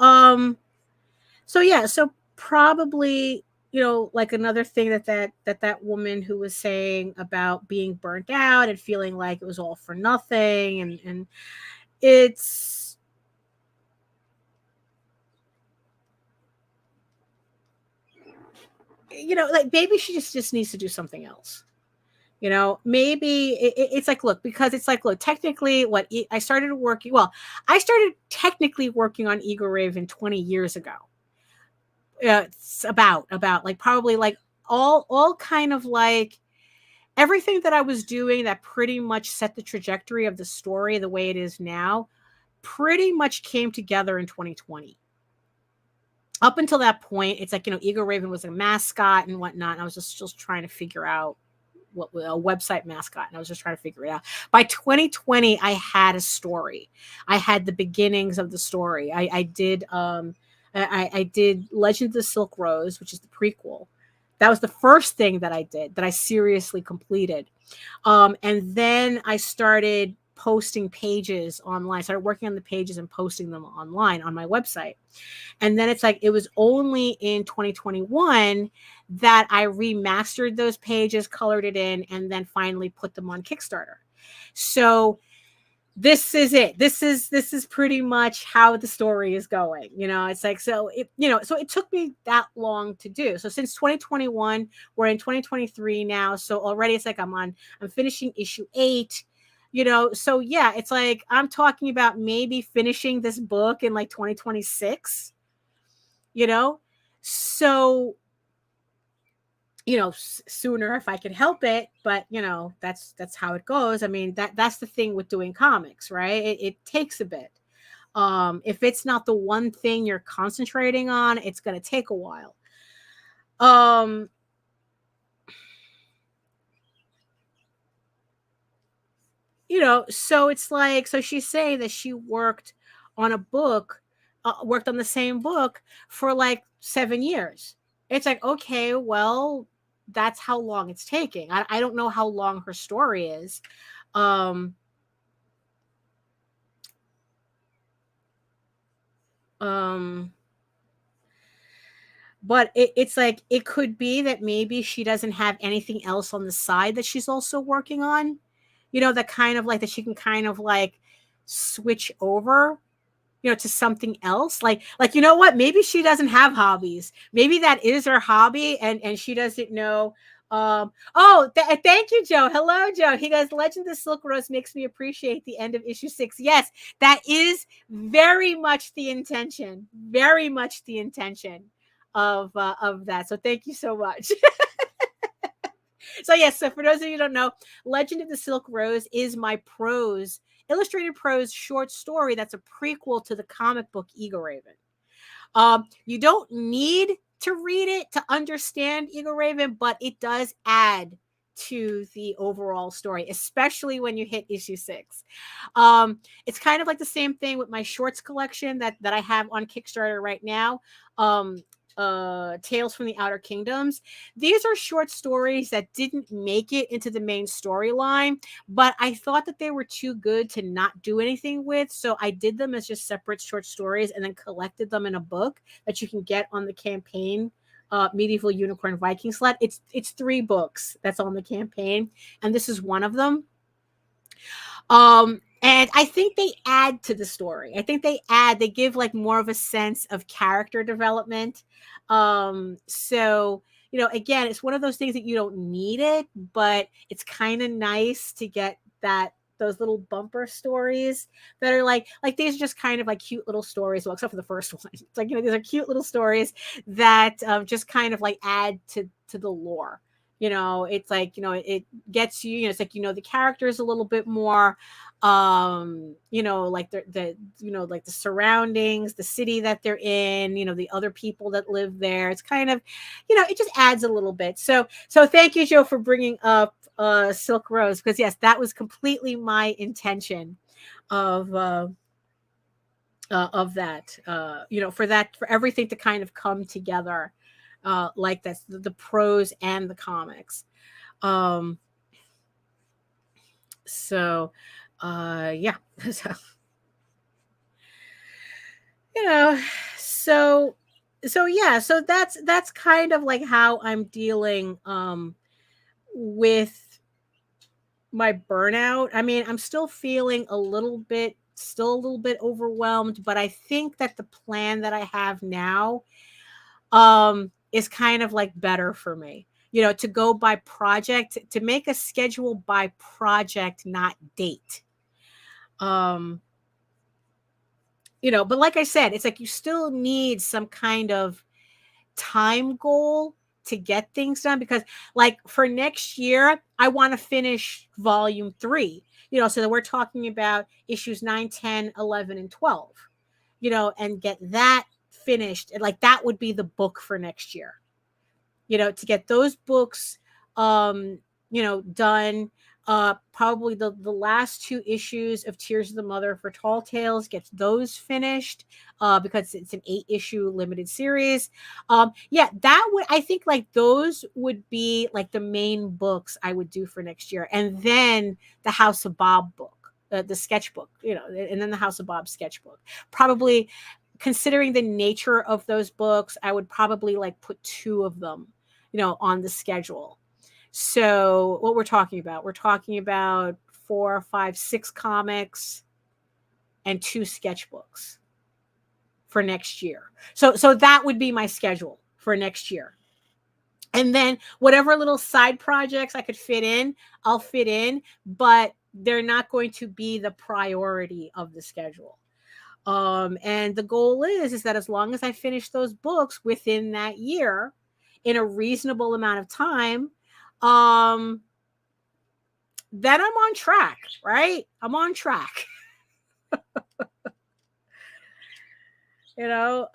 Speaker 1: yeah. So probably, you know, like another thing that woman who was saying about being burnt out and feeling like it was all for nothing, and it's, you know, like maybe she just needs to do something else. You know, maybe it's like, look, because it's like, look, technically I started technically working on EGORAVEN 20 years ago. It's about like probably like all kind of like everything that I was doing that pretty much set the trajectory of the story the way it is now pretty much came together in 2020. Up until that point, it's like, you know, EGORAVEN was a mascot and whatnot. And I was just trying to figure out what a website mascot, and I was just trying to figure it out. By 2020, I had a story. I had the beginnings of the story. I did Legend of the Silk Rose, which is the prequel. That was the first thing that I did that I seriously completed. And then I started posting pages online, started working on the pages and posting them online on my website. And then it's like, it was only in 2021 that I remastered those pages, colored it in, and then finally put them on Kickstarter. So this is it. This is pretty much how the story is going. You know, it's like, so it, you know, so it took me that long to do. So since 2021, we're in 2023 now. So already it's like I'm finishing issue 8. You know, so yeah, it's like I'm talking about maybe finishing this book in like 2026, you know? So, you know, sooner if I can help it, but you know, that's how it goes. I mean, that's the thing with doing comics, right? It takes a bit. If it's not the one thing you're concentrating on, it's going to take a while. You know, so it's like, so she's saying that she worked on a book, worked on the same book for like 7 years. It's like, okay, well, that's how long it's taking. I don't know how long her story is. But it's like, it could be that maybe she doesn't have anything else on the side that she's also working on. You know, that kind of like that she can kind of like switch over, you know, to something else. Like, you know what? Maybe she doesn't have hobbies. Maybe that is her hobby, and she doesn't know. Thank you, Joe. Hello, Joe. He goes, Legend of the Silk Rose makes me appreciate the end of issue 6. Yes, that is very much the intention. Very much the intention of that. So thank you so much. So yes, so for those of you who don't know, Legend of the Silk Rose is my prose, illustrated prose short story that's a prequel to the comic book EGORAVEN. You don't need to read it to understand EGORAVEN, but it does add to the overall story, especially when you hit issue 6. It's kind of like the same thing with my shorts collection that I have on Kickstarter right now. Tales from the Outer Kingdoms. These are short stories that didn't make it into the main storyline, but I thought that they were too good to not do anything with, so I did them as just separate short stories and then collected them in a book that you can get on the campaign, Medieval Unicorn Viking Slut. It's 3 books that's on the campaign, and this is one of them. And I think they add to the story. I think they give like more of a sense of character development. So, you know, again, it's one of those things that you don't need it, but it's kind of nice to get those little bumper stories that are like these are just kind of like cute little stories. Well, except for the first one, it's like, you know, these are cute little stories that just kind of like add to the lore. You know, it's like, you know, it gets you, you know, it's like, you know, the characters a little bit more, you know, like the you know, like the surroundings, the city that they're in, you know, the other people that live there. It's kind of, you know, it just adds a little bit. So thank you, Joe, for bringing up Silk Rose, because yes, that was completely my intention of that, you know, for everything to kind of come together like that's the prose and the comics. So yeah. So, you know, so yeah, so that's kind of like how I'm dealing with my burnout. I mean, I'm still feeling a little bit overwhelmed, but I think that the plan that I have now is kind of like better for me, you know, to go by project, to make a schedule by project, not date. You know, but like I said, it's like you still need some kind of time goal to get things done, because like for next year, I want to finish volume 3, you know, so that we're talking about issues 9, 10, 11, and 12, you know, and get that finished. And like that would be the book for next year, you know, to get those books you know, done. Probably the last 2 issues of Tears of the Mother for Tall Tales, gets those finished because it's an 8-issue limited series. Yeah, that would, I think like those would be like the main books I would do for next year. And then the House of Bob book, the sketchbook, you know, and then the House of Bob sketchbook. Probably, considering the nature of those books, I would probably like put 2 of them, you know, on the schedule. So what we're talking about 4, 5, 6 comics and 2 sketchbooks for next year. So that would be my schedule for next year. And then whatever little side projects I could fit in, I'll fit in, but they're not going to be the priority of the schedule. And the goal is that as long as I finish those books within that year in a reasonable amount of time, then I'm on track, right? I'm on track. You know,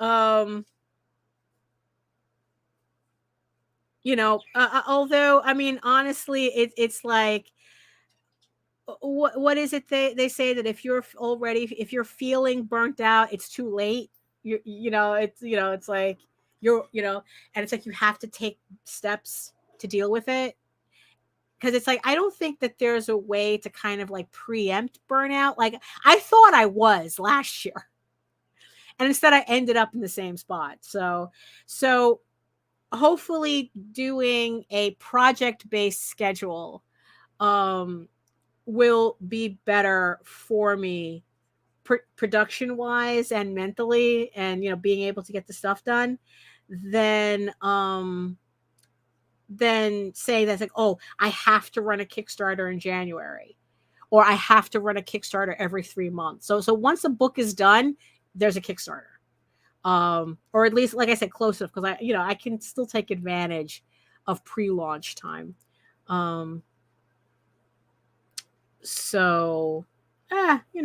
Speaker 1: although, I mean, honestly, it's like, what is it they say, that if you're feeling burnt out, it's too late. It's like and it's like you have to take steps to deal with it. Because it's like, I don't think that there's a way to kind of like preempt burnout. Like I thought I was last year, and instead I ended up in the same spot. So hopefully doing a project-based schedule will be better for me production-wise and mentally, and being able to get the stuff done, than say that's like, oh, I have to run a Kickstarter in January, or I have to run a Kickstarter every 3 months. So once a book is done, there's a Kickstarter. Or at least, like I said, close enough, because I can still take advantage of pre-launch time. So that's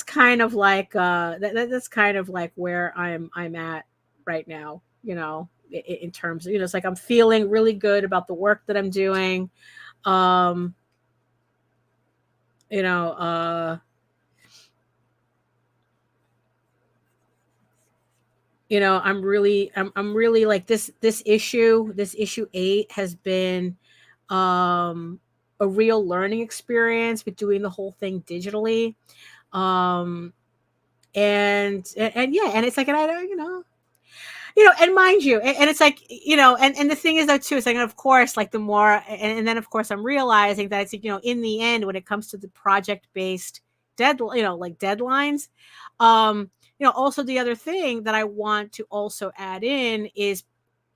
Speaker 1: kind of like that's kind of like where I'm at right now, in terms of, it's like I'm feeling really good about the work that I'm doing. I'm really like this issue 8 has been a real learning experience with doing the whole thing digitally. And it's like, and I don't, and mind you, and it's like, and the thing is though too, it's like, of course, like the more, and then of course I'm realizing that it's, in the end, when it comes to the project-based deadlines, also the other thing that I want to also add in is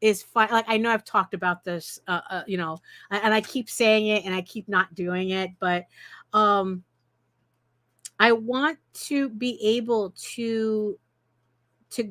Speaker 1: is fine. Like, I know I've talked about this, you know, and I keep saying it and I keep not doing it, but I want to be able to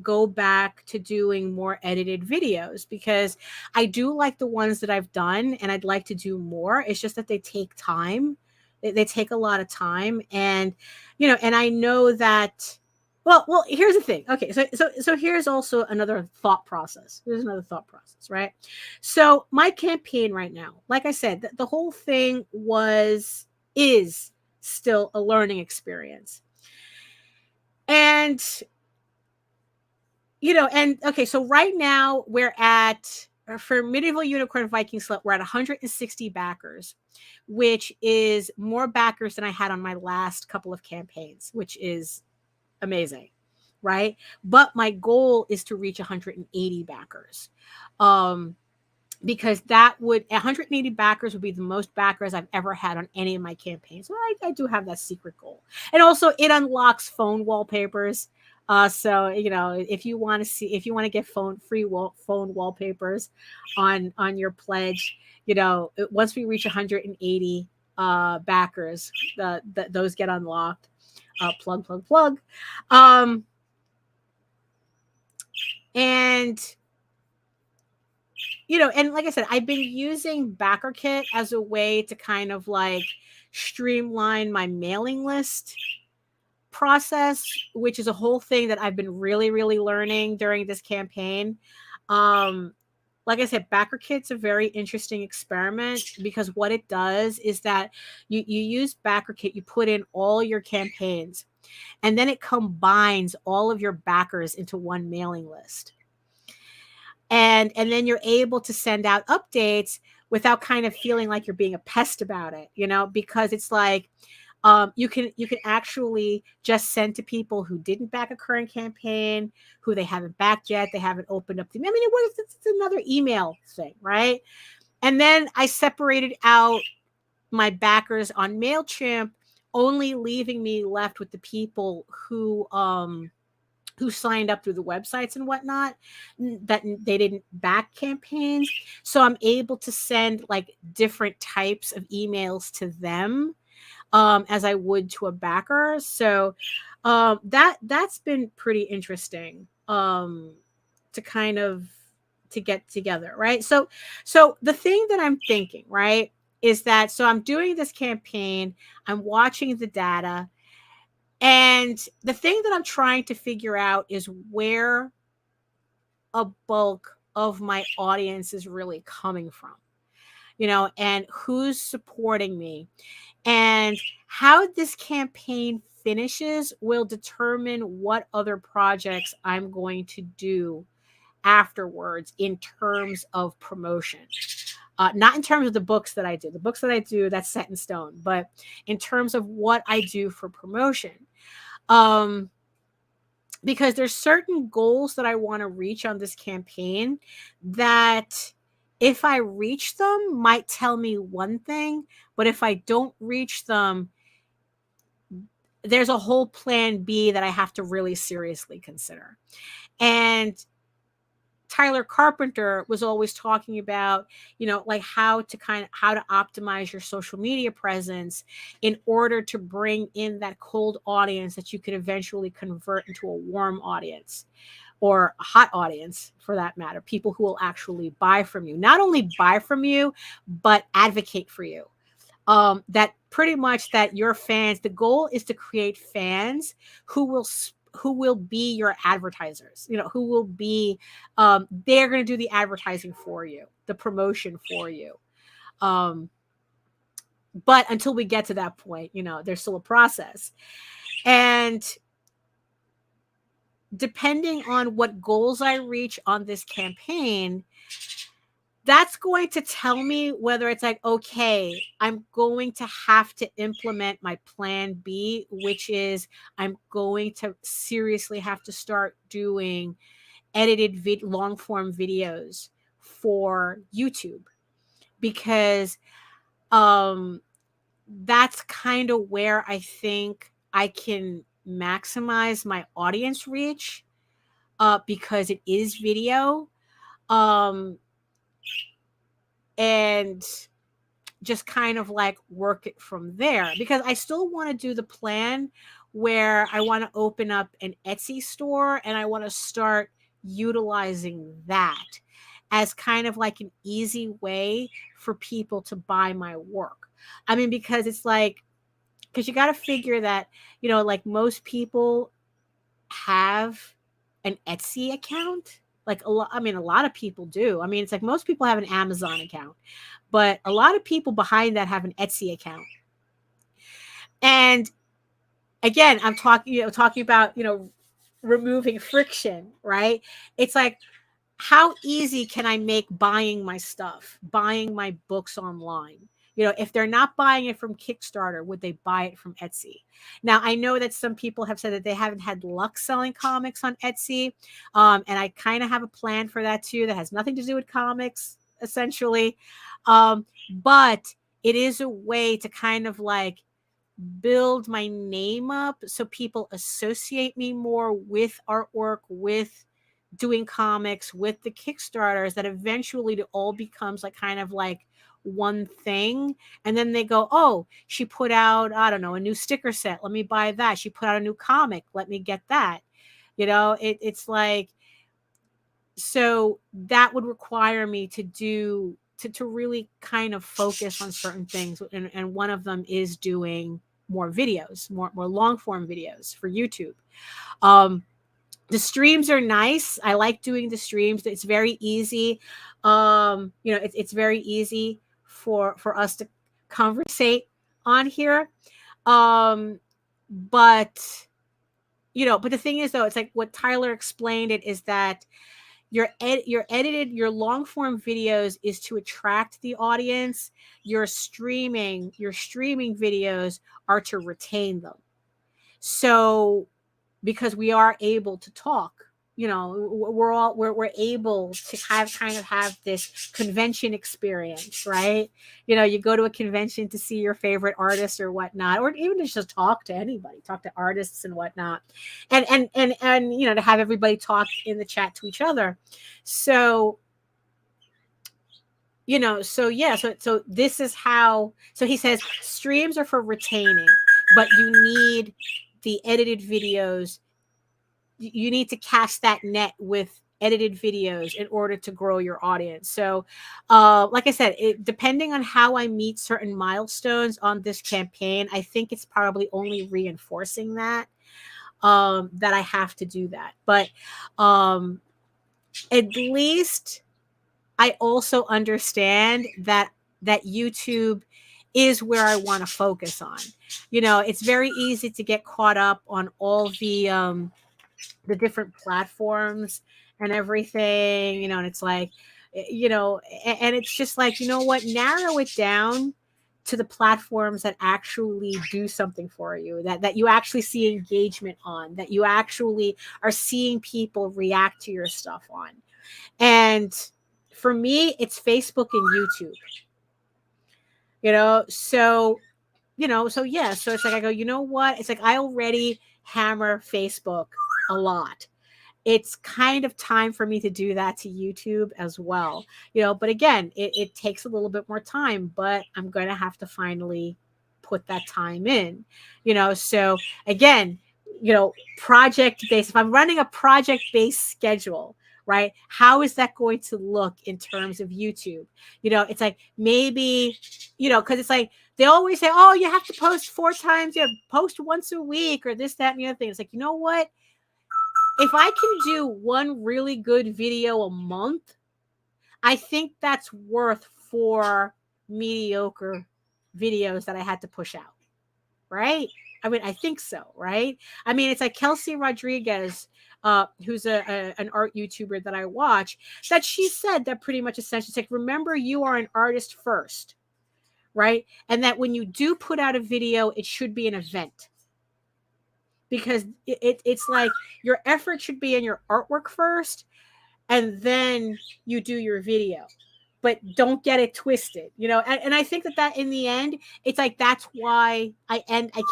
Speaker 1: go back to doing more edited videos, because I do like the ones that I've done and I'd like to do more. It's just that they take time. They take a lot of time. And, you know, and I know that, well, here's the thing. Okay. So here's also another thought process. Here's another thought process, right? So my campaign right now, like I said, the whole thing is still a learning experience. And, you know, and okay, so right now we're at, for Medieval Unicorn Viking Slut, we're at 160 backers, which is more backers than I had on my last couple of campaigns, which is amazing, right? But my goal is to reach 180 backers. Because that would 180 backers would be the most backers I've ever had on any of my campaigns. So I do have that secret goal. And also it unlocks phone wallpapers. So, you know, if you want to get phone wallpapers on your pledge, you know, once we reach 180 backers, those get unlocked. Plug. And, you know, and like I said, I've been using BackerKit as a way to kind of like streamline my mailing list process, which is a whole thing that I've been really, really learning during this campaign. Like I said, BackerKit's a very interesting experiment, because what it does is that you use BackerKit, you put in all your campaigns, and then it combines all of your backers into one mailing list. And then you're able to send out updates without kind of feeling like you're being a pest about it, you know, because it's like, you can actually just send to people who didn't back a current campaign, who they haven't backed yet, they haven't opened up the, I mean, it's another email thing, right? And then I separated out my backers on MailChimp, only leaving me left with the people who signed up through the websites and whatnot, that they didn't back campaigns. So I'm able to send like different types of emails to them, as I would to a backer. So that's been pretty interesting to kind of to get together, right? So the thing that I'm thinking, right, is that, so I'm doing this campaign, I'm watching the data, and the thing that I'm trying to figure out is where a bulk of my audience is really coming from, you know, and who's supporting me. And how this campaign finishes will determine what other projects I'm going to do afterwards in terms of promotion. Not in terms of the books that I do. The books that I do, that's set in stone. But in terms of what I do for promotion. Because there's certain goals that I want to reach on this campaign that, if I reach them, might tell me one thing, but if I don't reach them, there's a whole plan B that I have to really seriously consider. And Tyler Carpenter was always talking about, you know, like how to optimize your social media presence in order to bring in that cold audience that you could eventually convert into a warm audience, or a hot audience for that matter, people who will actually buy from you, not only buy from you, but advocate for you. That pretty much that your fans, the goal is to create fans who will be your advertisers, you know, who will be, they're going to do the advertising for you, the promotion for you. But until we get to that point, you know, there's still a process. And depending on what goals I reach on this campaign, that's going to tell me whether it's like, okay, I'm going to have to implement my plan B, which is I'm going to seriously have to start doing edited long form videos for YouTube, because that's kind of where I think I can maximize my audience reach, because it is video. um, and just kind of like work it from there, because I still want to do the plan where I want to open up an Etsy store, and I want to start utilizing that as kind of like an easy way for people to buy my work. I mean, because it's like, because you got to figure that, you know, like most people have an Etsy account. Like a lot, I mean, a lot of people do. I mean, it's like most people have an Amazon account, but a lot of people behind that have an Etsy account. And again, I'm talking about, removing friction, right? It's like, how easy can I make buying my stuff, buying my books online? If they're not buying it from Kickstarter, would they buy it from Etsy? Now, I know that some people have said that they haven't had luck selling comics on Etsy. And I kind of have a plan for that too. That has nothing to do with comics, essentially. But it is a way to kind of like build my name up so people associate me more with artwork, with doing comics, with the Kickstarters, that eventually it all becomes like kind of like one thing. And then they go, oh, she put out, I don't know, a new sticker set, let me buy that. She put out a new comic, let me get that. It's like, so that would require me to really kind of focus on certain things. And one of them is doing more videos, more long form videos for YouTube. The streams are nice. I like doing the streams. It's very easy. It's very easy for us to conversate on here. But the thing is, though, it's like what Tyler explained it is that your long form videos is to attract the audience. Your streaming videos are to retain them. So, because we are able to talk, we're able to kind of have this convention experience, right? You go to a convention to see your favorite artist or whatnot, or even to just talk to anybody, talk to artists and whatnot, and to have everybody talk in the chat to each other. So so this is how. So he says streams are for retaining, but you need the edited videos. You need to cast that net with edited videos in order to grow your audience. So, like I said, depending on how I meet certain milestones on this campaign, I think it's probably only reinforcing that I have to do that. But at least I also understand that YouTube is where I want to focus on. It's very easy to get caught up on all the different platforms and everything, and it's like, and it's just like, what, narrow it down to the platforms that actually do something for you, that you actually see engagement on, that you actually are seeing people react to your stuff on. And for me, it's Facebook and YouTube. So yeah, so it's like I go, you know what? It's like I already hammer Facebook a lot. It's kind of time for me to do that to YouTube as well. But again, it takes a little bit more time, but I'm going to have to finally put that time in. So again, project-based, if I'm running a project-based schedule, right? How is that going to look in terms of YouTube? It's like maybe, because it's like they always say, oh, you have to post 4 times, post once a week or this, that, and the other thing. It's like, you know what? If I can do one really good video a month, I think that's worth 4 mediocre videos that I had to push out, right? I mean, I think so, right? I mean, it's like Kelsey Rodriguez, who's an art YouTuber that I watch, that she said that pretty much essentially, it's like, remember, you are an artist first, right? And that when you do put out a video, it should be an event. Because it's like your effort should be in your artwork first, and then you do your video. But don't get it twisted, and I think that in the end, it's like that's why I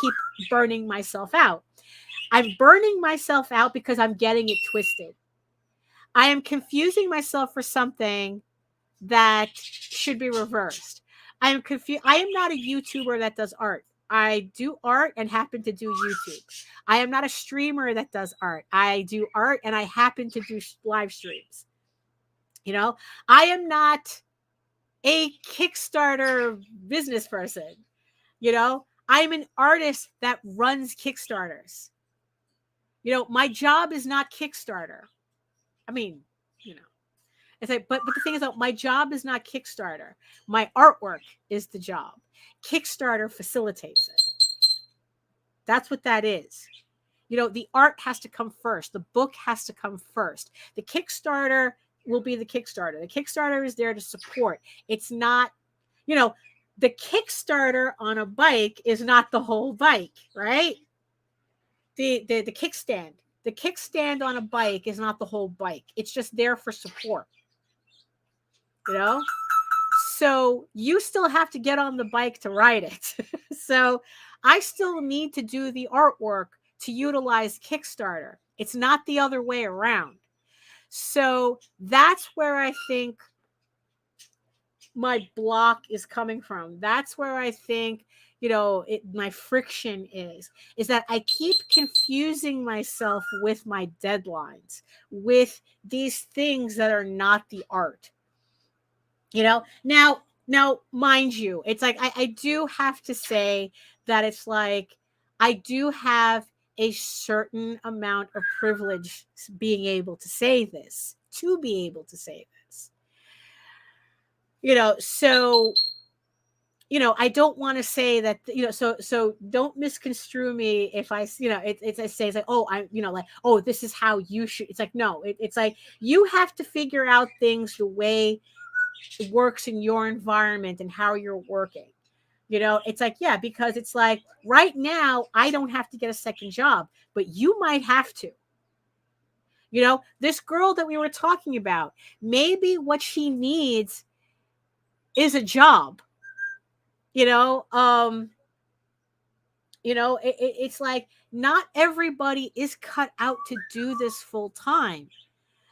Speaker 1: keep burning myself out. I'm burning myself out because I'm getting it twisted. I am confusing myself for something that should be reversed. I am confused. I am not a YouTuber that does art. I do art and happen to do YouTube. I am not a streamer that does art. I do art and I happen to do live streams. You know, I am not a Kickstarter business person. You know, I'm an artist that runs Kickstarters. You know, my job is not Kickstarter. I mean, you know, it's like, but the thing is, though, my job is not Kickstarter. My artwork is the job. Kickstarter facilitates it. That's what that is. You know, the art has to come first. The book has to come first. The Kickstarter will be the Kickstarter. The Kickstarter is there to support. It's not, you know, the Kickstarter on a bike is not the whole bike, right? The kickstand. The kickstand on a bike is not the whole bike. It's just there for support. You know? So you still have to get on the bike to ride it. So I still need to do the artwork to utilize Kickstarter. It's not the other way around. So that's where I think my block is coming from. That's where I think, you know, my friction is that I keep confusing myself with my deadlines, with these things that are not the art. You know, now, mind you, it's like, I do have to say that it's like, I do have a certain amount of privilege being able to say this, to be able to say this. You know, so, you know, I don't want to say that, you know, so don't misconstrue me if I, you know, it's I say, it's like, oh, I, you know, like, oh, this is how you should. It's like, no, it's like, you have to figure out things the way it works in your environment and how you're working. You know, it's like, yeah, because it's like right now, I don't have to get a second job, but you might have to. You know, this girl that we were talking about, maybe what she needs is a job. You know, it's like not everybody is cut out to do this full time.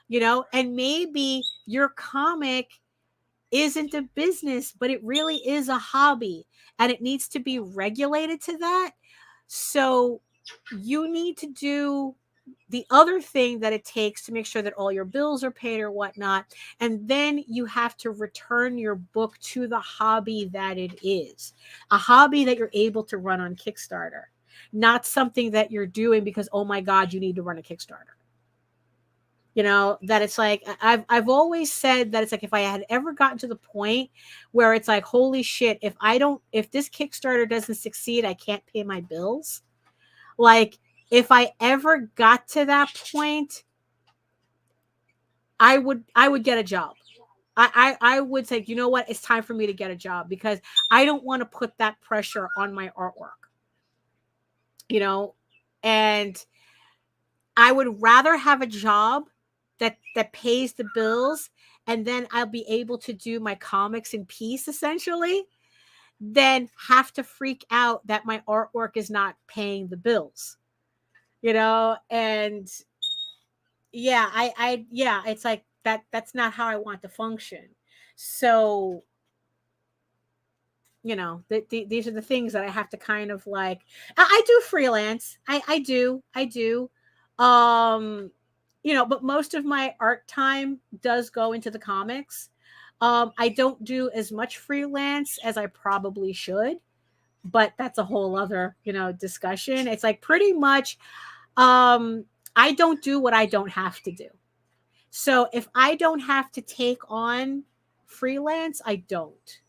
Speaker 1: You know, and maybe your comic isn't a business, but it really is a hobby, and it needs to be regulated to that. So you need to do the other thing that it takes to make sure that all your bills are paid or whatnot. And then you have to return your book to the hobby that it is, a hobby that you're able to run on Kickstarter, not something that you're doing because, oh my God, you need to run a Kickstarter. You know, that it's like, I've always said that it's like, if I had ever gotten to the point where it's like, holy shit, if this Kickstarter doesn't succeed, I can't pay my bills. Like, if I ever got to that point, I would get a job. I would say, you know what, it's time for me to get a job, because I don't want to put that pressure on my artwork. You know, and I would rather have a job that pays the bills, and then I'll be able to do my comics in peace, essentially, than have to freak out that my artwork is not paying the bills. You know, and yeah, it's like that's not how I want to function. So, you know, these are the things that I have to kind of like, I do freelance. I do. You know, but most of my art time does go into the comics. I don't do as much freelance as I probably should, but that's a whole other, you know, discussion. It's like pretty much, I don't do what I don't have to do. So if I don't have to take on freelance, I don't.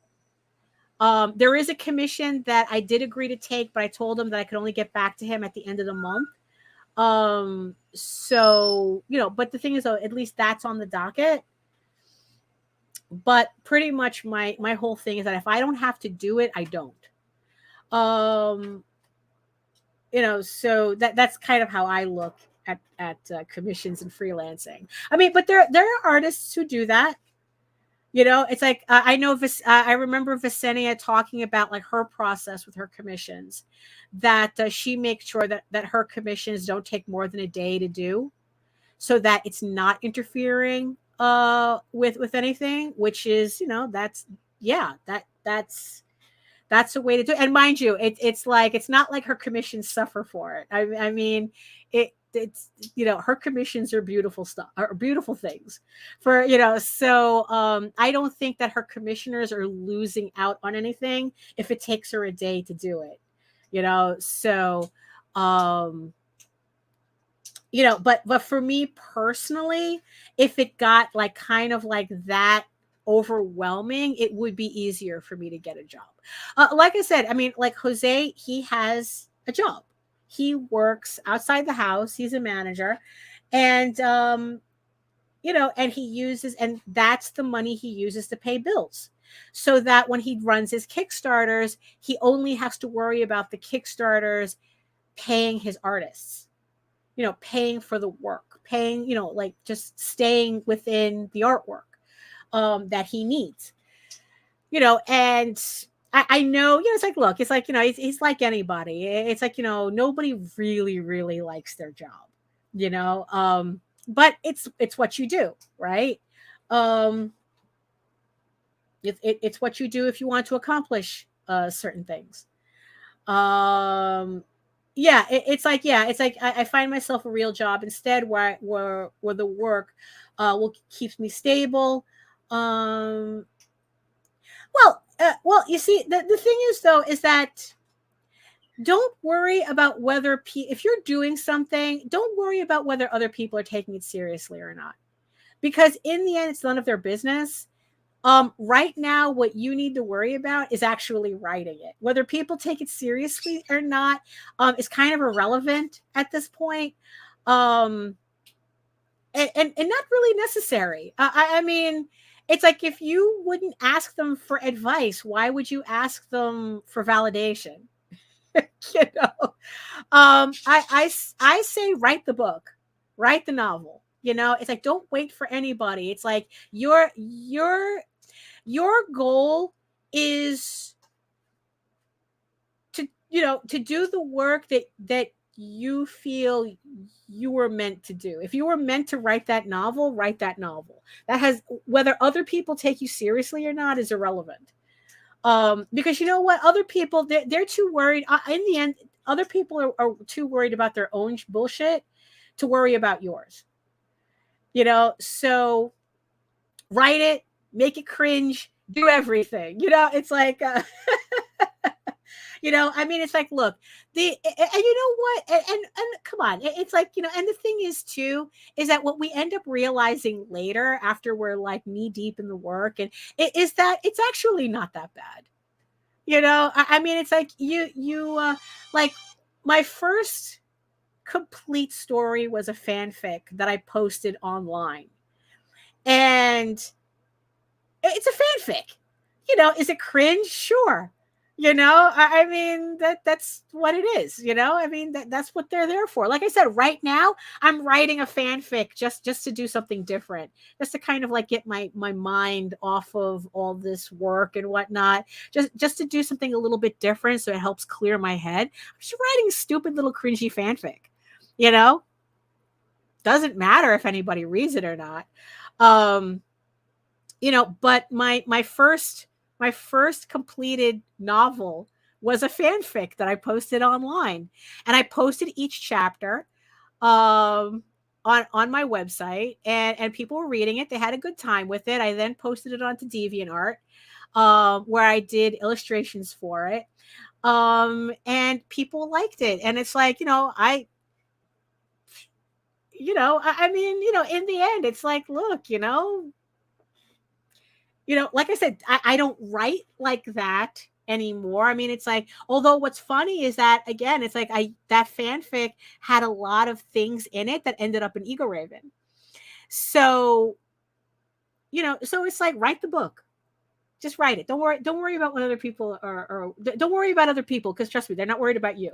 Speaker 1: There is a commission that I did agree to take, but I told him that I could only get back to him at the end of the month. So, you know, but the thing is, though, at least that's on the docket. But pretty much my whole thing is that if I don't have to do it, I don't. You know, so that's kind of how I look at commissions and freelancing. I mean, but there are artists who do that. You know, it's like, I know I remember Visenia talking about like her process with her commissions, that she makes sure that her commissions don't take more than a day to do. so that it's not interfering with anything, which is, you know, that's a way to do it. And mind you, it's like, it's not like her commissions suffer for it. I mean, it's, you know, her commissions are beautiful stuff, or beautiful things for, you know, so I don't think that her commissioners are losing out on anything if it takes her a day to do it, you know. So you know, but for me personally, if it got like kind of like that overwhelming, it would be easier for me to get a job. Like I said, I mean, like Jose, he has a job. He works outside the house. He's a manager, and you know, and he uses, and that's the money he uses to pay bills. So that when he runs his Kickstarters, he only has to worry about the Kickstarters paying his artists, you know, paying for the work, paying, you know, like just staying within the artwork that he needs, you know. And I know, you know, it's like, look, it's like, you know, he's like anybody. It's like, you know, nobody really, really likes their job, you know, but it's what you do, right? It's what you do if you want to accomplish certain things. Yeah, it's like, yeah, it's like I find myself a real job instead, where the work will keeps me stable. Well, you see, the thing is though, is that don't worry about whether if you're doing something, don't worry about whether other people are taking it seriously or not, because in the end, it's none of their business. Right now, what you need to worry about is actually writing it. Whether people take it seriously or not is kind of irrelevant at this point, and not really necessary. I mean, it's like, if you wouldn't ask them for advice, why would you ask them for validation? You know, I say write the book, write the novel. You know, it's like, don't wait for anybody. It's like your goal is to, you know, to do the work that you feel you were meant to do. If you were meant to write that novel, write that novel. That has, whether other people take you seriously or not is irrelevant. Because you know what, other people, they're too worried. In the end, other people are too worried about their own bullshit to worry about yours. You know, so write it, make it cringe, do everything. You know, it's like, you know, I mean, it's like, look, and you know what, and come on, it's like, you know, and the thing is too, is that what we end up realizing later, after we're like knee deep in the work, and is that it's actually not that bad. You know, I mean, it's like you like, my first complete story was a fanfic that I posted online, and it's a fanfic. You know, is it cringe? Sure. You know, I mean, that's what it is. You know, I mean, that's what they're there for. Like I said, right now I'm writing a fanfic just to do something different, just to kind of like get my mind off of all this work and whatnot, just to do something a little bit different, so it helps clear my head. I'm just writing a stupid little cringy fanfic. You know, doesn't matter if anybody reads it or not. You know, but my first completed novel was a fanfic that I posted online, and I posted each chapter on my website, and people were reading it. They had a good time with it. I then posted it onto DeviantArt, where I did illustrations for it, and people liked it. And it's like, you know, I mean, you know, in the end, it's like, look, you know, like I said, I don't write like that anymore. I mean, it's like, although what's funny is that, again, it's like that fanfic had a lot of things in it that ended up in EGORAVEN. So, you know, so it's like, write the book. Just write it. Don't worry about what other people are, or don't worry about other people, because trust me, they're not worried about you.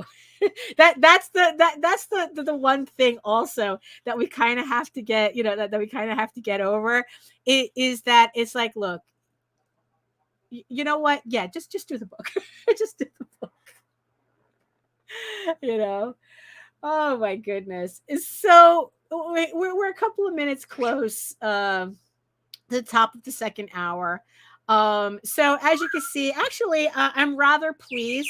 Speaker 1: That's the one thing also that we kind of have to get, you know, that we kind of have to get over. It is that it's like, look, you know what? Yeah, just do the book. Just do the book. You know? Oh my goodness. So we're a couple of minutes close to the top of the second hour. So as you can see, actually, I'm rather pleased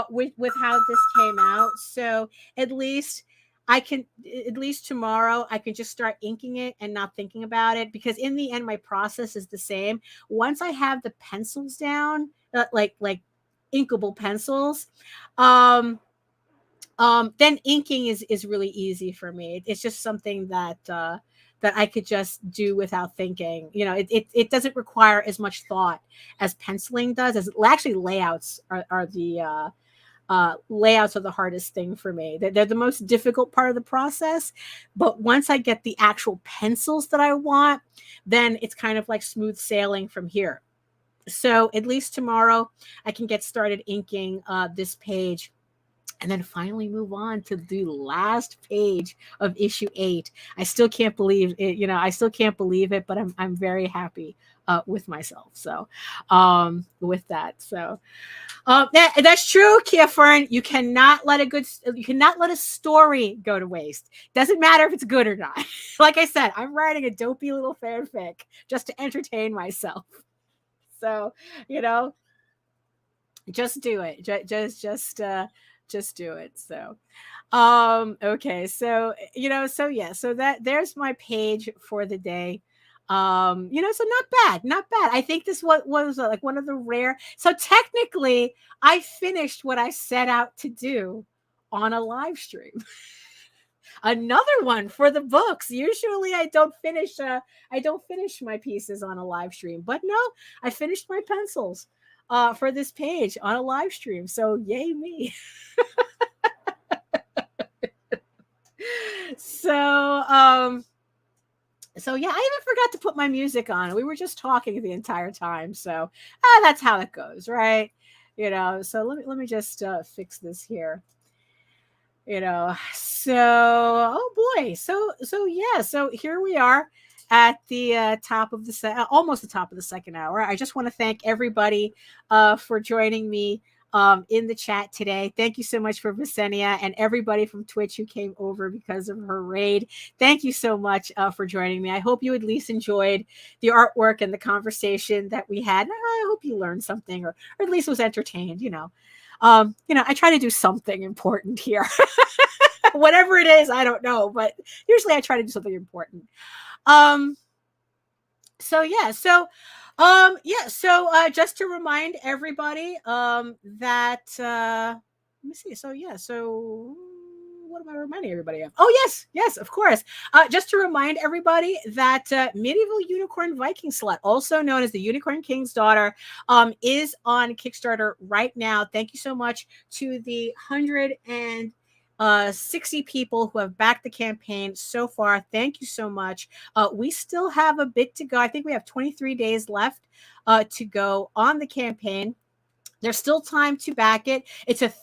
Speaker 1: with how this came out. So at least at least tomorrow, I can just start inking it and not thinking about it, because in the end, my process is the same. Once I have the pencils down, like inkable pencils, then inking is really easy for me. It's just something that that I could just do without thinking. You know, it doesn't require as much thought as penciling does. As actually, layouts are the layouts are the hardest thing for me. They're the most difficult part of the process. But once I get the actual pencils that I want, then it's kind of like smooth sailing from here. So at least tomorrow I can get started inking this page, and then finally move on to the last page of issue 8. I still can't believe it. You know, I still can't believe it, but I'm very happy with myself. So with that, so that's true, Kia Fern. You cannot let a story go to waste. Doesn't matter if it's good or not. Like I said, I'm writing a dopey little fanfic just to entertain myself. So, you know, just do it. Just do it. So okay, so you know, so yeah, so there's my page for the day. You know, so not bad. I think this was like one of the rare. So technically I finished what I set out to do on a live stream. Another one for the books. Usually I don't finish my pieces on a live stream, but no, I finished my pencils for this page on a live stream. So yay me. So yeah, I even forgot to put my music on. We were just talking the entire time. So that's how it goes, right? You know, so let me just fix this here. You know, so oh boy, so yeah, so here we are at the top of the almost the top of the second hour. I just want to thank everybody for joining me in the chat today. Thank you so much for Visenia and everybody from Twitch who came over because of her raid. Thank you so much for joining me. I hope you at least enjoyed the artwork and the conversation that we had. I hope you learned something, or at least was entertained. You know, I try to do something important here. Whatever it is, I don't know, but usually I try to do something important. So yeah, so just to remind everybody that let me see. So yeah, so what am I reminding everybody of? Oh yes, of course. Just to remind everybody that Medieval Unicorn Viking Slut, also known as the Unicorn King's Daughter, is on Kickstarter right now. Thank you so much to the 160 people who have backed the campaign so far. Thank you so much. We still have a bit to go. I think we have 23 days left to go on the campaign. There's still time to back it. It's a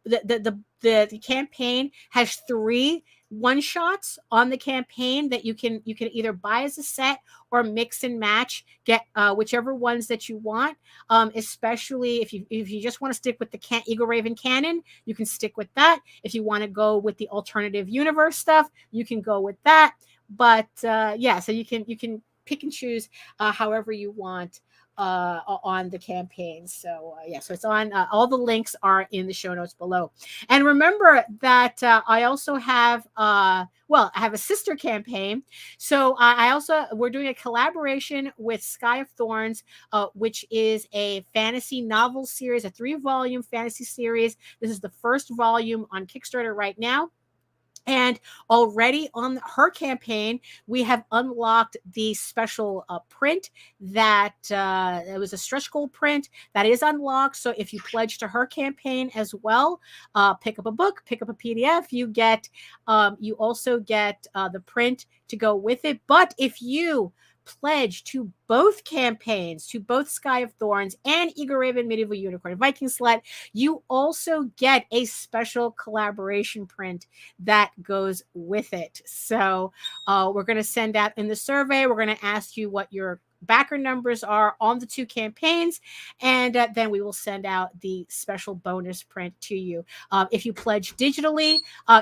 Speaker 1: the campaign has 3 one-shots on the campaign that you can either buy as a set or mix and match, get whichever ones that you want. Especially if you just want to stick with the EGORAVEN canon, you can stick with that. If you want to go with the alternative universe stuff, you can go with that. But yeah, so you can pick and choose however you want on the campaign. So yeah, so it's on all the links are in the show notes below. And remember that I also have I have a sister campaign. So we're doing a collaboration with Sky of Thorns, which is a fantasy novel series, a 3-volume fantasy series. This is the first volume on Kickstarter right now. And already on her campaign, we have unlocked the special print that it was a stretch goal print that is unlocked. So if you pledge to her campaign as well, pick up a book, pick up a PDF, you also get the print to go with it. But if you pledge to both campaigns, to both Sky of Thorns and EGORAVEN Medieval Unicorn Viking Slut, you also get a special collaboration print that goes with it. So we're going to send out in the survey, we're going to ask you what your backer numbers are on the 2 campaigns, and then we will send out the special bonus print to you. If you pledge digitally,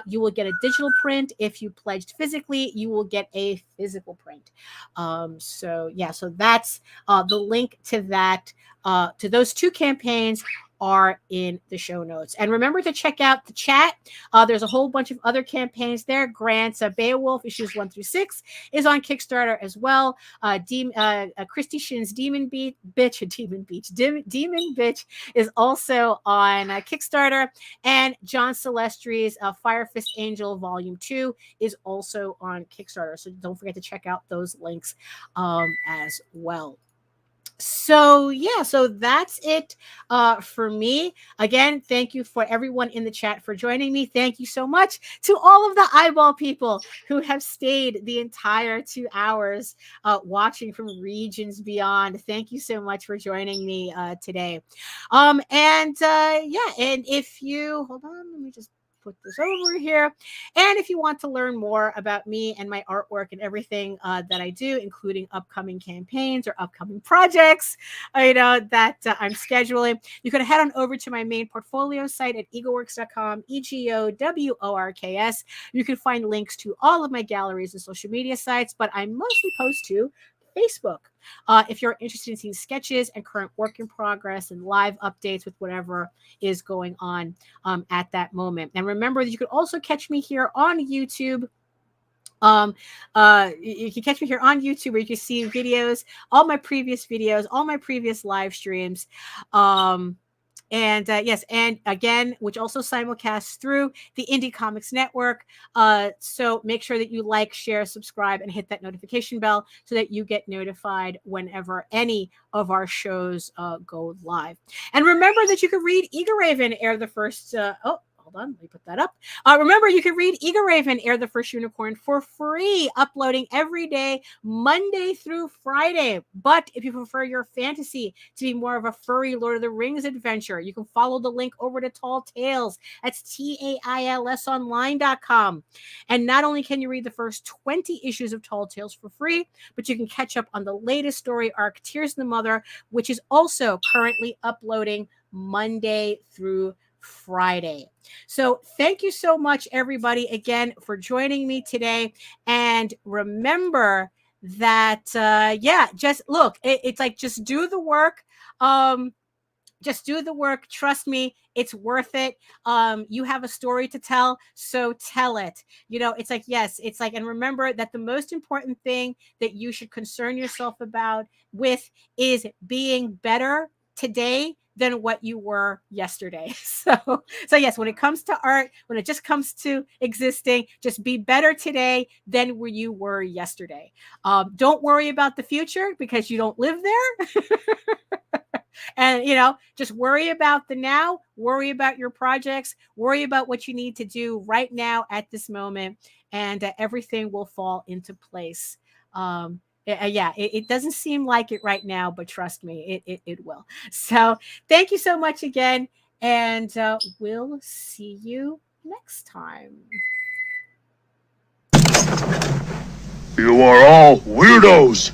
Speaker 1: you will get a digital print. If you pledged physically, you will get a physical print. So that's the link to that, to those 2 campaigns are in the show notes. And remember to check out the chat. There's a whole bunch of other campaigns there. Grants, Beowulf issues 1 through 6 is on Kickstarter as well. Christy Shin's Demon Bitch is also on Kickstarter. And John Celestry's Fire Fist Angel Volume 2 is also on Kickstarter. So don't forget to check out those links as well. So that's it for me. Again, thank you for everyone in the chat for joining me. Thank you so much to all of the eyeball people who have stayed the entire 2 hours watching from regions beyond. Thank you so much for joining me today. And if you hold on, let me just put this over here. And if you want to learn more about me and my artwork and everything that I do, including upcoming campaigns or upcoming projects, that I'm scheduling, you can head on over to my main portfolio site at egoworks.com, EGOWORKS. You can find links to all of my galleries and social media sites, but I mostly post to Facebook. If you're interested in seeing sketches and current work in progress and live updates with whatever is going on at that moment. And remember that you could also catch me here on YouTube. You can catch me here on YouTube where you can see videos, all my previous videos, all my previous live streams. And again, which also simulcasts through the Indie Comics Network. So make sure that you like, share, subscribe, and hit that notification bell so that you get notified whenever any of our shows go live. And remember that you can read EGORAVEN air the first. Hold on, let me put that up. Remember, you can read EGORAVEN, Air the First Unicorn, for free, uploading every day, Monday through Friday. But if you prefer your fantasy to be more of a furry Lord of the Rings adventure, you can follow the link over to Tall Tales. That's TAILSonline.com. And not only can you read the first 20 issues of Tall Tales for free, but you can catch up on the latest story arc, Tears in the Mother, which is also currently uploading Monday through Friday. So thank you so much, everybody, again, for joining me today. And remember that, just look, it's like, just do the work. Just do the work. Trust me, it's worth it. You have a story to tell, so tell it. It's like, yes, it's like, and remember that the most important thing that you should concern yourself with is being better today than what you were yesterday. So yes, when it comes to art, when it just comes to existing, just be better today than where you were yesterday. Don't worry about the future because you don't live there. And, just worry about the now, worry about your projects, worry about what you need to do right now at this moment, and everything will fall into place. It doesn't seem like it right now, but trust me, it will. So thank you so much again, and we'll see you next time.
Speaker 6: You are all weirdos.